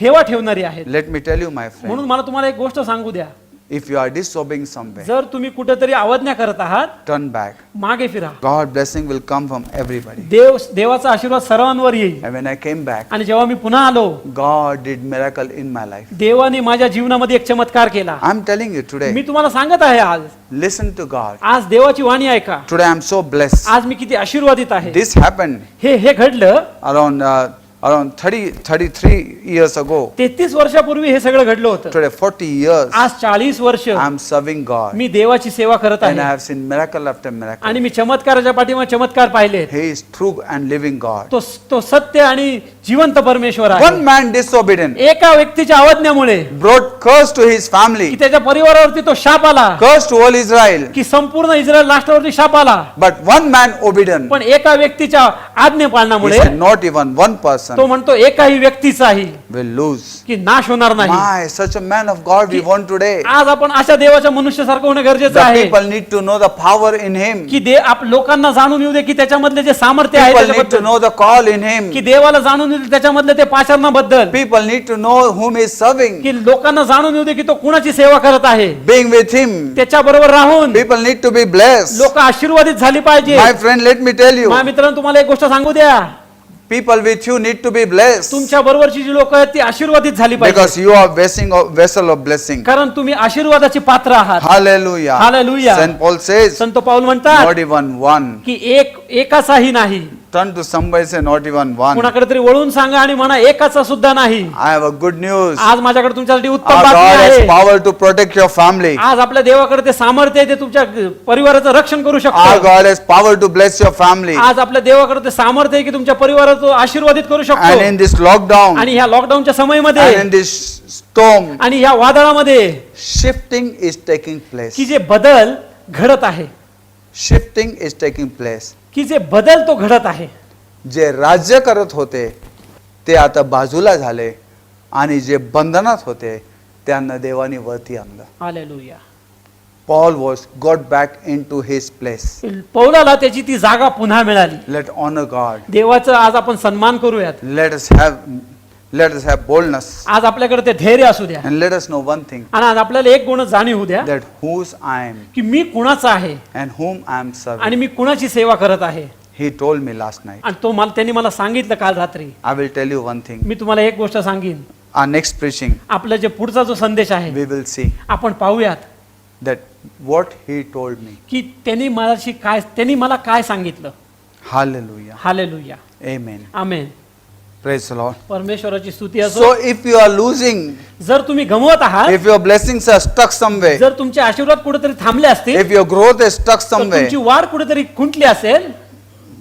S3: हेवा ठेवणारी आहेत.
S2: Let me tell you, my friend,
S3: म्हणून मला तुम्हाला एक गोष्ट सांगू द्या.
S2: if you are disobeying somewhere,
S3: जर तुम्ही कुठेतरी अवज्ञा करत आहात,
S2: turn back.
S3: मागे फिरा.
S2: God blessing will come from everybody.
S3: देवाचा आशीर्वाद सर्वांवर येईल.
S2: And when I came back,
S3: आणि जेव्हा मी पुन्हा आलो,
S2: God did miracle in my life.
S3: देवाने माझ्या जीवनामध्ये एक चमत्कार केला.
S2: I'm telling you today,
S3: मी तुम्हाला सांगत आहे आज
S2: listen to God.
S3: आज देवाची वाणी ऐका.
S2: Today I'm so blessed.
S3: आज मी किती आशीर्वादित आहे.
S2: This happened
S3: हे घडलं
S2: around 33 years ago.
S3: 33 वर्षापूर्वी हे सगळं घडलं होतं.
S2: Today 40 years
S3: आज 40 वर्ष
S2: I'm serving God.
S3: मी देवाची सेवा करत
S2: And I
S3: आहे
S2: have seen miracle after miracle.
S3: आणि मी चमत्काराच्या पाठीमागे चमत्कार पाहिले.
S2: He is true and living God.
S3: तो सत्य आणि जिवंत परमेश्वर आहे.
S2: One man disobedient
S3: एका व्यक्तीच्या अवज्ञेमुळे
S2: brought curse to his
S3: की
S2: family,
S3: त्याच्या परिवारावरती तो शाप आला,
S2: curse to all Israel.
S3: की संपूर्ण इस्रायल राष्ट्रावरती शाप आला.
S2: But one man obedient.
S3: पण एका व्यक्तीच्या आज्ञे
S2: He
S3: पाळण्यामुळे
S2: said not even one person
S3: तो म्हणतो एकाही व्यक्तीचाही
S2: will lose.
S3: की नाश होणार नाही.
S2: My, such a man of God we want today.
S3: आज आपण अशा देवाच्या मनुष्यासारखं होणं गरजेचं
S2: The
S3: आहे
S2: people need to know the power in him.
S3: की लोकांना जाणून येऊ दे की त्याच्यामधले जे सामर्थ्य आहे
S2: People need to
S3: त्याच्याबद्दल,
S2: know the call in him.
S3: की देवाला जाणून येऊ दे त्याच्यामधले ते पाचारणाबद्दल,
S2: People need to know whom he is serving.
S3: की लोकांना जाणून येऊ दे की तो कुणाची सेवा करत आहे.
S2: Being with him,
S3: त्याच्या बरोबर राहून
S2: people need to be blessed.
S3: लोक आशीर्वादित झाली पाहिजे.
S2: My friend, let me tell you,
S3: माझ्या मित्रांनो तुम्हाला एक गोष्ट सांगू द्या,
S2: people with you need to be blessed
S3: तुमच्या बरोबरची जी लोक आहेत ती आशीर्वादित झाली पाहिजे.
S2: because you are vessel of blessing.
S3: कारण तुम्ही आशीर्वादाची पात्र आहात.
S2: Hallelujah.
S3: Hallelujah.
S2: St. Paul says,
S3: संत पाऊल म्हणतात
S2: not even one.
S3: की एकाचाही नाही.
S2: Turn to somebody, say not even one.
S3: कुणाकडे तरी वळून सांगा आणि म्हणा एकाचा सुद्धा नाही.
S2: I have a good news.
S3: आज माझ्याकडे तुमच्यासाठी उत्तम
S2: Our
S3: बातमी
S2: God has
S3: आहे.
S2: power to protect your family.
S3: आज आपल्या देवाकडे ते सामर्थ्य आहे, ते तुमच्या परिवाराचं रक्षण करू
S2: Our
S3: शकतो.
S2: God has power to bless your family.
S3: आज आपल्या देवाकडे ते सामर्थ्य आहे की तुमच्या परिवाराचं आशीर्वादित करू
S2: And
S3: शकतो.
S2: in this lockdown,
S3: आणि ह्या लॉकडाऊनच्या समयमध्ये
S2: and in this storm,
S3: आणि ह्या वादळामध्ये
S2: shifting is taking place.
S3: की जे बदल घडत आहे,
S2: Shifting is taking place.
S3: की जे बदल तो घडत आहे.
S2: जे राज्य करत होते ते आता बाजूला झाले आणि जे बंधनात होते त्यांना देवाने वरती आणलं.
S3: Hallelujah.
S2: Paul was got back into his place.
S3: पौलाला त्याची ती जागा पुन्हा मिळाली.
S2: Let honor God.
S3: देवाचा आज आपण सन्मान करूयात.
S2: Let us have boldness.
S3: आज आपल्याकडे ते धैर्य असू द्या.
S2: And let us know one thing,
S3: आणि आज आपल्याला एक गुण जाणीव होऊ द्या
S2: that whose I am
S3: की मी कुणाचा आहे
S2: and whom I am serving.
S3: आणि मी कुणाची सेवा करत आहे.
S2: He told me last night.
S3: आणि त्यांनी मला सांगितलं काल रात्री.
S2: I will tell you one thing.
S3: मी तुम्हाला एक गोष्ट सांगीन.
S2: Our next preaching,
S3: आपला जे पुढचा जो संदेश आहे
S2: we will see
S3: आपण पाहूयात
S2: that what he told me.
S3: की त्यांनी मला काय सांगितलं.
S2: Hallelujah.
S3: Hallelujah.
S2: Amen.
S3: Amen.
S2: Praise the Lord.
S3: परमेश्वराची स्तुती असो.
S2: So if you are losing,
S3: जर तुम्ही गमवत आहात,
S2: if your blessings are stuck somewhere,
S3: जर तुमचे आशीर्वाद कुठेतरी थांबले असतील,
S2: if your growth is stuck
S3: तर
S2: somewhere,
S3: तुमची वाढ कुठेतरी खुंटली असेल,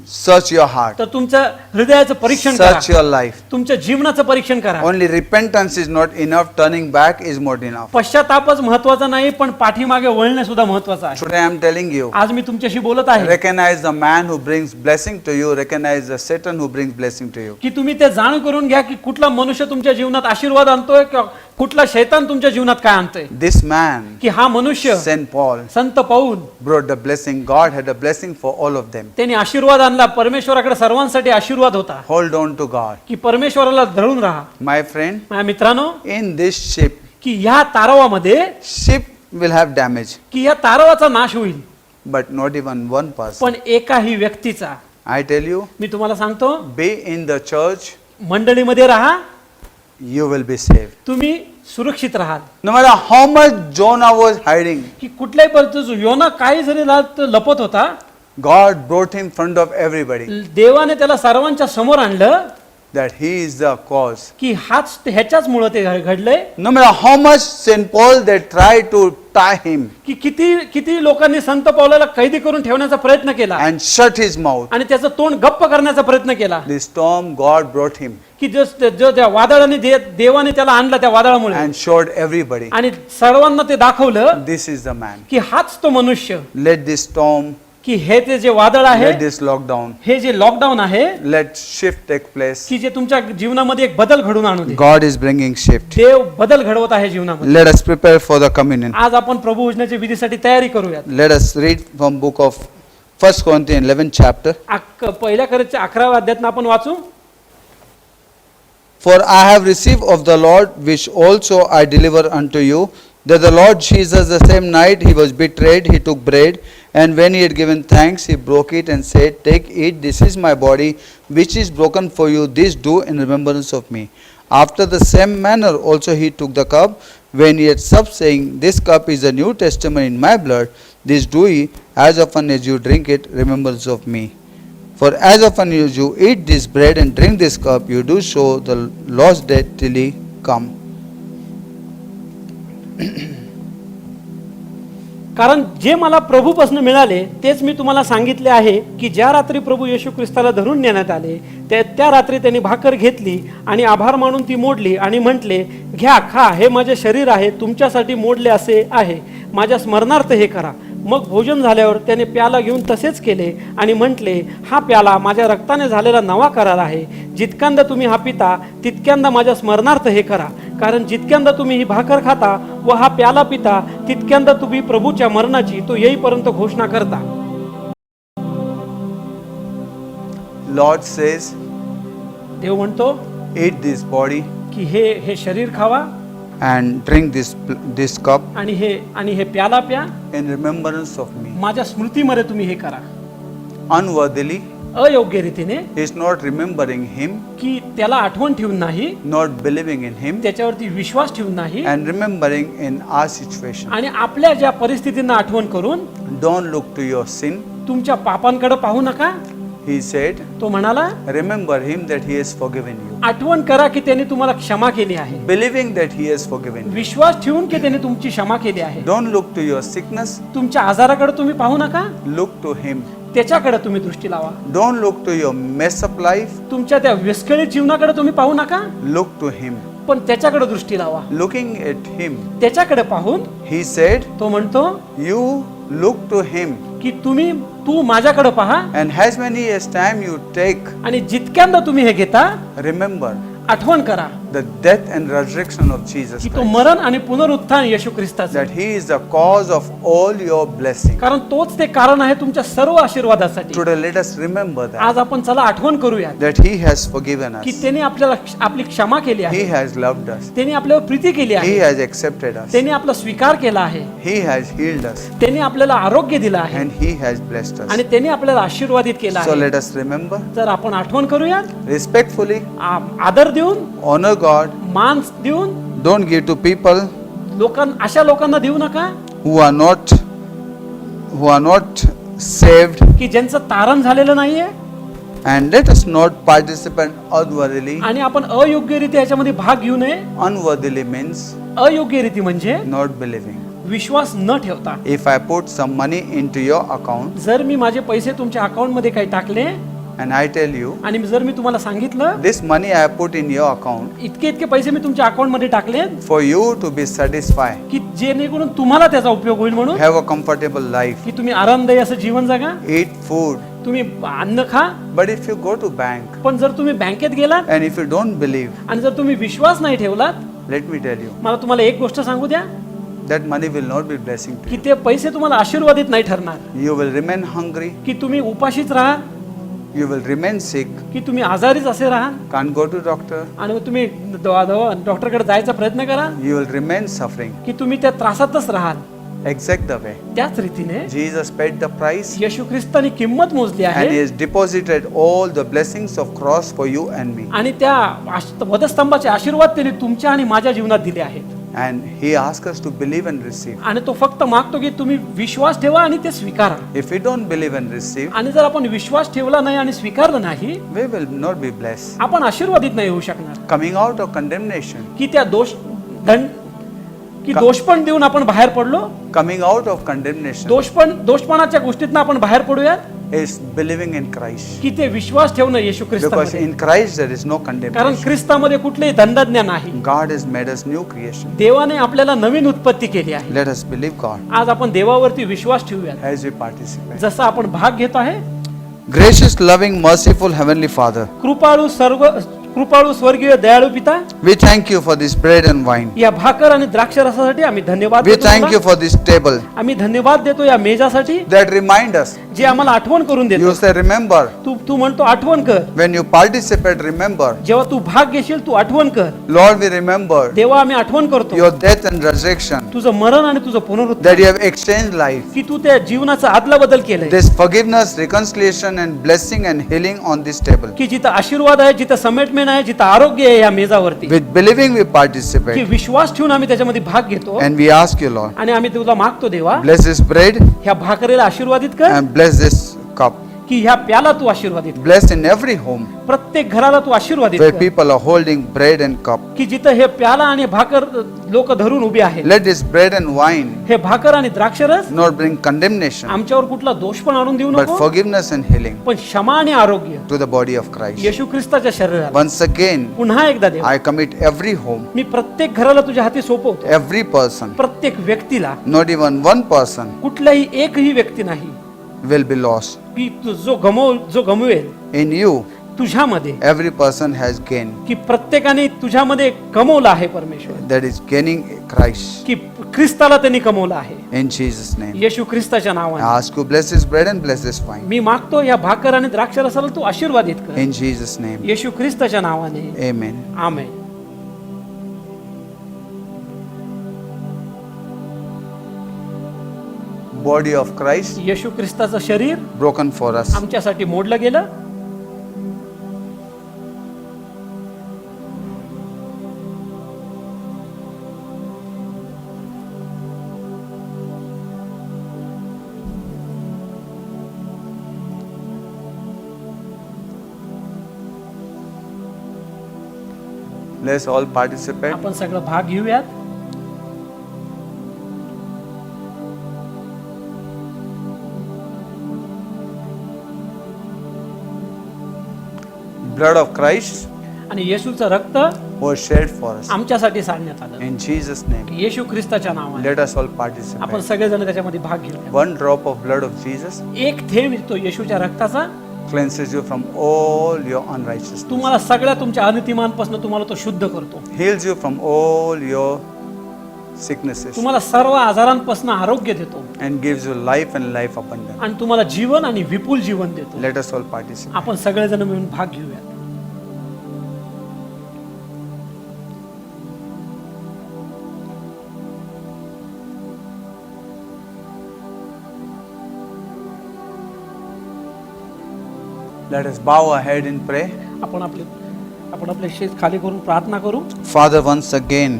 S2: search your heart,
S3: तर तुमचं हृदयाचं परीक्षण करा,
S2: search your life.
S3: तुमच्या जीवनाचं परीक्षण करा.
S2: Only repentance is not enough, turning back is more enough.
S3: पश्चातापच महत्वाचा नाही, पण पाठीमागे वळणे सुद्धा महत्वाचं आहे.
S2: Today I am telling you,
S3: आज मी तुमच्याशी बोलत आहे
S2: recognize the man who brings blessing to you, recognize the Satan who brings blessing to you.
S3: की तुम्ही ते जाण करून घ्या की कुठला मनुष्य तुमच्या जीवनात आशीर्वाद आणतोय किंवा कुठला शैतान तुमच्या जीवनात काय आणतोय.
S2: This man,
S3: की हा मनुष्य
S2: Saint Paul,
S3: Sant Paul
S2: brought the blessing. God had a blessing for all of them.
S3: त्यांनी आशीर्वाद आणला. परमेश्वराकडे सर्वांसाठी आशीर्वाद होता
S2: Hold on to God.
S3: की परमेश्वराला धरून राहा.
S2: My friend,
S3: माझ्या मित्रांनो,
S2: in this ship,
S3: की ह्या तारवामध्ये
S2: ship will have damage,
S3: की ह्या तारवाचा नाश होईल,
S2: but not even one person.
S3: पण एकाही व्यक्तीचा.
S2: I tell you,
S3: मी तुम्हाला सांगतो,
S2: be in the church,
S3: मंडळीमध्ये राहा,
S2: you will be saved.
S3: तुम्ही सुरक्षित राहाल.
S2: No matter how much Jonah was hiding,
S3: की कुठल्याही परिस्थितीत योना काही जरी लपत होता,
S2: God brought him in front of everybody
S3: देवाने त्याला सर्वांच्या समोर आणलं
S2: that he is the cause.
S3: की ह्याच्याच मुळे ते घडलंय.
S2: No matter how much Saint Paul they tried to tie him
S3: की किती लोकांनी संत पौलाला कैदी करून ठेवण्याचा प्रयत्न केला
S2: and shut his mouth,
S3: आणि त्याचं तोंड गप्प करण्याचा प्रयत्न केला,
S2: the storm God brought him
S3: की जो त्या वादळाने देवाने त्याला आणला त्या वादळामुळे
S2: and showed everybody,
S3: आणि सर्वांना ते दाखवलं
S2: this is the man.
S3: की हाच तो मनुष्य.
S2: Let this storm,
S3: की हे ते जे वादळ आहे,
S2: let this lockdown,
S3: हे जे लॉकडाऊन आहे,
S2: let shift take place.
S3: की जे तुमच्या जीवनामध्ये एक बदल घडून आणू दे.
S2: God is bringing shift.
S3: देव बदल घडवत आहे जीवनामध्ये.
S2: Let us prepare for the communion.
S3: आज आपण प्रभू भोजनाच्या विधीसाठी तयारी करूयात.
S2: Let us read from book of 1 Corinthians 11 chapter.
S3: पहिल्या Corinthians 11व्या अध्यायात आपण वाचू.
S2: For I have received of the Lord which also I deliver unto you, that the Lord Jesus the same night he was betrayed, he took bread, and when he had given thanks, he broke it and said, Take, eat, this is my body, which is broken for you, this do in remembrance of me. After the same manner also he took the cup, when he had supped, saying, This cup is the New Testament in my blood, this do ye, as often as you drink it, remembrance of me. For as often as you eat this bread and drink this cup, you do show the Lord's death till he come.
S3: कारण जे मला प्रभूपासून मिळाले तेच मी तुम्हाला सांगितले आहे की ज्या रात्री प्रभू येशू ख्रिस्ताला धरून नेण्यात आले त्या रात्री त्यांनी भाकर घेतली आणि आभार मानून ती मोडली आणि म्हटले, घ्या, खा, हे माझे शरीर आहे, तुमच्यासाठी मोडले असे आहे, माझ्या स्मरणार्थ हे करा. मग भोजन झाल्यावर त्याने प्याला घेऊन तसेच केले आणि म्हटले, हा प्याला माझ्या रक्ताने झालेला नवा करार आहे, जितक्यांदा तुम्ही हा पिता तितक्यांदा माझ्या स्मरणार्थ हे करा. कारण जितक्यांदा तुम्ही ही भाकर खाता व हा प्याला पिता तितक्यांदा तुम्ही प्रभूच्या मरणाची तो येईपर्यंत घोषणा करता.
S2: Lord says,
S3: देव म्हणतो
S2: eat this body
S3: की हे शरीर खावा
S2: and drink this cup
S3: आणि हे प्याला प्या,
S2: in remembrance of me.
S3: माझ्या स्मृतीमध्ये तुम्ही हे करा.
S2: Unworthily,
S3: अयोग्य रीतीने,
S2: he is not remembering him,
S3: की त्याला आठवण ठेवून नाही,
S2: not believing in him,
S3: त्याच्यावरती विश्वास ठेवून नाही,
S2: and remembering in our situation.
S3: आणि आपल्या ज्या परिस्थितींना आठवण करून
S2: Don't look to your sin.
S3: तुमच्या पापांकडे पाहू नका.
S2: He said,
S3: तो म्हणाला,
S2: remember him that he has forgiven you.
S3: आठवण करा की त्याने तुम्हाला क्षमा केली आहे.
S2: Believing that he has forgiven you.
S3: विश्वास ठेवून की त्याने तुमची क्षमा केली आहे.
S2: Don't look to your sickness,
S3: तुमच्या आजाराकडे तुम्ही पाहू नका,
S2: look to him.
S3: त्याच्याकडे तुम्ही दृष्टी लावा.
S2: Don't look to your mess up life,
S3: तुमच्या त्या विस्कळीत जीवनाकडे तुम्ही पाहू नका,
S2: look to him.
S3: पण त्याच्याकडे दृष्टी लावा.
S2: Looking at him,
S3: त्याच्याकडे पाहून
S2: he said,
S3: तो म्हणतो
S2: you look to him,
S3: की तू माझ्याकडे पहा
S2: and as many as time you take,
S3: आणि जितक्यांदा तुम्ही हे घेता
S2: remember
S3: आठवण करा
S2: the death and resurrection of Jesus
S3: की तो
S2: Christ,
S3: मरण आणि पुनरुत्थान येशू ख्रिस्ताचं,
S2: that he is the cause of all your blessing.
S3: कारण तोच ते कारण आहे तुमच्या सर्व आशीर्वादासाठी.
S2: Today let us remember that,
S3: आज आपण चला आठवण करूया
S2: that he has forgiven
S3: की
S2: us,
S3: त्याने आपल्याला आपली क्षमा केली
S2: he
S3: आहे,
S2: has loved us,
S3: त्याने आपल्यावर प्रीती केली
S2: he
S3: आहे,
S2: has accepted us,
S3: त्याने आपला स्वीकार केला आहे,
S2: he has healed us,
S3: त्याने आपल्याला आरोग्य दिलं आहे
S2: and he has blessed us.
S3: आणि त्याने आपल्याला आशीर्वादित केला
S2: So
S3: आहे.
S2: let us remember,
S3: जर आपण आठवण करूया,
S2: respectfully,
S3: आदर देऊन,
S2: honor God,
S3: मान देऊन,
S2: don't give to people
S3: अशा लोकांना देऊ नका
S2: who are not saved,
S3: की ज्यांचं तारण झालेलं नाहीये,
S2: and let us not participate unworthily.
S3: आणि आपण अयोग्यरीत्या याच्यामध्ये भाग घेऊ नये.
S2: Unworthily means
S3: अयोग्यरीती म्हणजे
S2: not believing.
S3: विश्वास न ठेवता.
S2: If I put some money into your account
S3: जर मी माझे पैसे तुमच्या अकाउंट मध्ये काही टाकले
S2: and I tell you,
S3: आणि जर मी तुम्हाला सांगितलं
S2: this money I have put in your account
S3: इतके पैसे मी तुमच्या अकाउंट मध्ये टाकले
S2: for you to be satisfied,
S3: की जेणेकरून तुम्हाला त्याचा उपयोग होईल म्हणून
S2: have a comfortable life,
S3: की तुम्ही आरामदायी असं जीवन जगा,
S2: eat food.
S3: तुम्ही अन्न खा.
S2: But if you go to bank
S3: पण जर तुम्ही बँकेत गेलात
S2: and if you don't believe,
S3: आणि जर तुम्ही विश्वास नाही ठेवलात,
S2: let me tell you,
S3: मला तुम्हाला एक गोष्ट सांगू द्या
S2: that money will not be blessing to
S3: की
S2: you.
S3: ते पैसे तुम्हाला आशीर्वादित नाही ठरणार.
S2: You will remain hungry,
S3: की तुम्ही उपाशीच राहा,
S2: you will remain sick,
S3: की तुम्ही आजारीच असे राहा
S2: can't go to doctor,
S3: आणि मग तुम्ही डॉक्टरकडे जायचा प्रयत्न करा,
S2: you will remain suffering.
S3: की तुम्ही त्या त्रासातच राहाल.
S2: Exact the way
S3: त्याच रीतीने
S2: Jesus paid the price
S3: येशू ख्रिस्तानी किंमत मोजली
S2: and he
S3: आहे
S2: has deposited all the blessings of cross for you and me.
S3: आणि त्या वधस्तंभाचे आशीर्वाद त्यांनी तुमच्या आणि माझ्या जीवनात दिले आहेत.
S2: And he asks us to believe and receive.
S3: आणि तो फक्त मागतो की तुम्ही विश्वास ठेवा आणि ते स्वीकारा.
S2: If we don't believe and receive,
S3: आणि जर आपण विश्वास ठेवला नाही आणि स्वीकारलं नाही,
S2: we will not be blessed.
S3: आपण आशीर्वादित नाही होऊ शकणार.
S2: Coming out of condemnation,
S3: की त्या दोषपण देऊन आपण बाहेर पडलो,
S2: coming out of condemnation
S3: दोषपणाच्या गोष्टीतनं आपण बाहेर पडूयात,
S2: is believing in Christ.
S3: की ते विश्वास ठेवणं येशू
S2: Because
S3: ख्रिस्तामध्ये.
S2: in Christ there is no
S3: कारण
S2: condemnation.
S3: ख्रिस्तामध्ये कुठलेही दंडज्ञ नाही.
S2: God has made us new creation.
S3: देवाने आपल्याला नवीन उत्पत्ती केली आहे.
S2: Let us believe God
S3: आज आपण देवावरती विश्वास ठेवूयात.
S2: as we participate.
S3: जसं आपण भाग घेतो आहे.
S2: Gracious, loving, merciful Heavenly Father,
S3: कृपाळू स्वर्गीय दयाळू पिता,
S2: we thank you for this bread and wine.
S3: या भाकर आणि द्राक्षरसासाठी आम्ही धन्यवाद
S2: We
S3: देतो
S2: thank
S3: तुला.
S2: you for this table
S3: आम्ही धन्यवाद देतो या मेजासाठी
S2: that remind us.
S3: जे आम्हाला आठवण करून देतो.
S2: You say remember.
S3: तू म्हणतो आठवण कर.
S2: When you participate, remember.
S3: जेव्हा तू भाग घेशील तू आठवण कर.
S2: Lord, we remember
S3: देवा आम्ही आठवण करतो
S2: your death and resurrection,
S3: तुझं मरण आणि तुझं पुनरुत्थान,
S2: that you have exchanged life.
S3: की तू त्या जीवनाचा आदला बदल केलाय.
S2: This forgiveness, reconciliation and blessing and healing on this table.
S3: की जिथं आशीर्वाद आहे, जिथं समेटमेंट आहे, जिथं आरोग्य आहे या मेजावरती,
S2: With believing we
S3: की
S2: participate
S3: विश्वास ठेवून आम्ही त्याच्यामध्ये भाग घेतो.
S2: and we ask you, Lord,
S3: आणि आम्ही तुला मागतो देवा,
S2: bless this bread
S3: ह्या भाकरीला आशीर्वादित कर,
S2: and bless this cup.
S3: की ह्या प्याला तू आशीर्वादित कर.
S2: Bless in every home
S3: प्रत्येक घराला तू आशीर्वादित
S2: where
S3: कर,
S2: people are holding bread and cup.
S3: की जिथं हे प्याला आणि भाकर लोक धरून उभे आहेत.
S2: Let this bread and wine
S3: हे भाकर आणि द्राक्षरस
S2: not bring condemnation,
S3: आमच्यावर कुठला दोष पण आणून देऊ
S2: but
S3: नको,
S2: forgiveness and healing
S3: पण क्षमा आणि आरोग्य
S2: to the body of Christ.
S3: येशू ख्रिस्ताच्या शरीराला.
S2: Once again,
S3: पुन्हा एकदा देव,
S2: I commit every home,
S3: मी प्रत्येक घराला तुझ्या हाती सोपवतो.
S2: every person,
S3: प्रत्येक व्यक्तीला,
S2: not even one person
S3: कुठलाही एकही व्यक्ती नाही
S2: will be lost.
S3: की जो गमवेल
S2: In you,
S3: तुझ्यामध्ये,
S2: every person has gained.
S3: की प्रत्येकाने तुझ्यामध्ये कमवलं आहे परमेश्वर,
S2: That is gaining Christ.
S3: की ख्रिस्ताला त्यांनी कमवलं आहे.
S2: In Jesus' name.
S3: येशू ख्रिस्ताच्या
S2: I
S3: नावाने
S2: ask you, bless this bread and bless this wine.
S3: मी मागतो या भाकर आणि द्राक्षरसाला तू आशीर्वादित कर.
S2: In Jesus' name.
S3: येशू ख्रिस्ताच्या नावाने,
S2: Amen.
S3: Amen.
S2: Body of Christ
S3: येशू ख्रिस्ताचं शरीर
S2: broken for us.
S3: आमच्यासाठी मोडलं गेलं.
S2: Let's all participate.
S3: आपण सगळं भाग घेऊयात.
S2: Blood of Christ
S3: आणि येशूचं रक्त
S2: was shed for us.
S3: आमच्यासाठी सांडण्यात आलं.
S2: In Jesus' name.
S3: येशू ख्रिस्ताच्या नावाने
S2: Let us all
S3: आपण
S2: participate.
S3: सगळेजण त्याच्यामध्ये भाग घेऊया.
S2: One drop of blood of Jesus
S3: एक थेंब तो येशूच्या रक्ताचा
S2: cleanses you from all your unrighteousness,
S3: तुम्हाला सगळ्या तुमच्या अनितिमांपासून तुम्हाला तो शुद्ध करतो.
S2: heals you from all your sicknesses,
S3: तुम्हाला सर्व आजारांपासून आरोग्य देतो
S2: and gives you life and life abundant.
S3: आणि तुम्हाला जीवन आणि विपुल जीवन देतो.
S2: Let us all participate.
S3: आपण सगळेजण मिळून भाग घेऊया.
S2: Let us bow our head in prayer.
S3: आपण आपले शेत खाली करून प्रार्थना करू.
S2: Father, once again,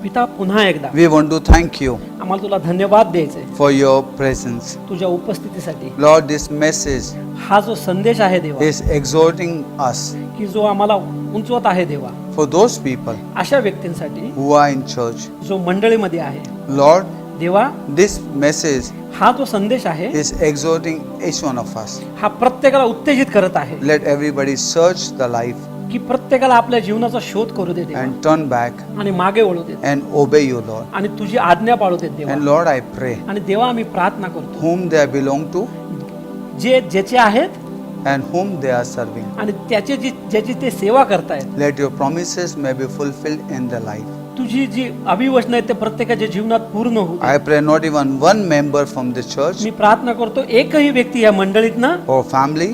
S3: पिता, पुन्हा एकदा
S2: we want to thank you
S3: आम्हाला तुला धन्यवाद द्यायचे
S2: for your presence.
S3: तुझ्या उपस्थितीसाठी.
S2: Lord, this message
S3: हा जो संदेश आहे देवा,
S2: is exhorting us
S3: की जो आम्हाला उंचवत आहे देवा,
S2: for those people
S3: अशा व्यक्तींसाठी
S2: who are in church.
S3: जो मंडळीमध्ये आहे.
S2: Lord,
S3: देवा,
S2: this message
S3: हा जो संदेश आहे
S2: is exhorting each one of us.
S3: हा प्रत्येकाला उत्तेजित करत आहे
S2: Let everybody search the life
S3: की प्रत्येकाला आपल्या जीवनाचा शोध करू दे देवा,
S2: and turn back
S3: आणि मागे वळू दे
S2: and obey you, Lord.
S3: आणि तुझी आज्ञा पाळू देत देवा.
S2: And Lord, I pray,
S3: आणि देवा आम्ही प्रार्थना करतो,
S2: whom they belong to
S3: जे ज्याचे आहेत
S2: and whom they are serving.
S3: आणि त्याचे ज्याची ते सेवा करतायत,
S2: Let your promises may be fulfilled in their life.
S3: तुझी जी अभिवचन आहेत ते प्रत्येकाच्या जीवनात पूर्ण होऊ दे.
S2: I pray not even one member from the church
S3: मी प्रार्थना करतो एकही व्यक्ती या मंडळीतनं
S2: or family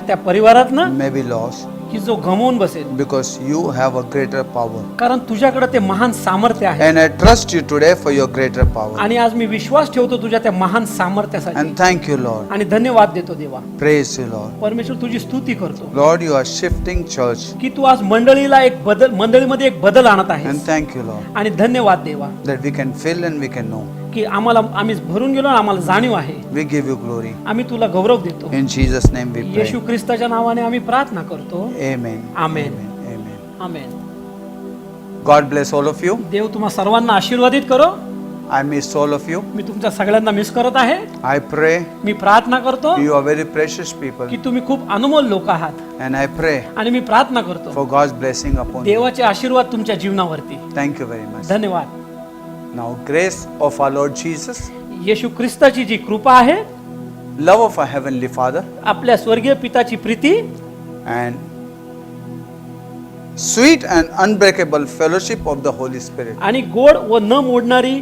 S3: त्या परिवारातनं
S2: may be lost,
S3: की जो गमावून बसेल,
S2: because you have a greater power.
S3: कारण तुझ्याकडे ते महान सामर्थ्य आहे.
S2: And I trust you today for your greater power.
S3: आणि आज मी विश्वास ठेवतो तुझ्या त्या महान सामर्थ्यासाठी
S2: And thank you, Lord.
S3: आणि धन्यवाद देतो देवा.
S2: Praise you, Lord.
S3: परमेश्वर तुझी स्तुती करतो
S2: Lord, you are shifting church.
S3: की तू आज मंडळीला एक बदल, मंडळीमध्ये एक बदल आणत आहे.
S2: And thank you, Lord,
S3: आणि धन्यवाद देवा
S2: that we can feel and we can know.
S3: की आम्ही भरून गेलो आणि आम्हाला जाणीव आहे.
S2: We give you glory.
S3: आम्ही तुला गौरव देतो.
S2: In Jesus' name we pray.
S3: येशू ख्रिस्ताच्या नावाने आम्ही प्रार्थना करतो.
S2: Amen.
S3: Amen.
S2: Amen.
S3: Amen.
S2: God bless all of you.
S3: देव तुम्हा सर्वांना आशीर्वादित करो.
S2: I miss all of you.
S3: मी तुमच्या सगळ्यांना मिस करत आहे.
S2: I pray
S3: मी प्रार्थना करतो
S2: you are very precious people.
S3: की तुम्ही खूप अनमोल लोक आहात.
S2: And I pray
S3: आणि मी प्रार्थना करतो
S2: for God's blessing upon you.
S3: देवाचे आशीर्वाद तुमच्या जीवनावरती.
S2: Thank you very much.
S3: धन्यवाद.
S2: Now, grace of our Lord Jesus,
S3: येशू ख्रिस्ताची जी कृपा आहे,
S2: love of our Heavenly Father,
S3: आपल्या स्वर्गीय पिताची Preeti
S2: and sweet and unbreakable fellowship of the Holy Spirit
S3: आणि गोड व न मोडणारी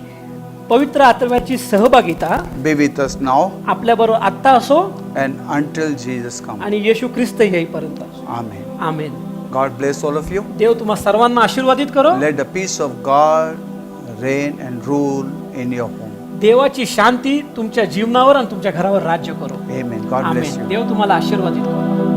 S3: पवित्र आत्म्याची सहभागिता
S2: be with us now
S3: आपल्या बरोबर आत्ता असो
S2: and until Jesus comes.
S3: आणि येशू ख्रिस्त येईपर्यंत असो.
S2: Amen.
S3: Amen.
S2: God bless all of you.
S3: देव तुम्हा सर्वांना आशीर्वादित करो.
S2: Let the peace of God reign and rule in your home.
S3: देवाची शांती तुमच्या जीवनावर आणि तुमच्या घरावर राज्य करो.
S2: Amen. God bless
S3: amen.
S2: you.
S3: देव तुम्हाला आशीर्वादित करो.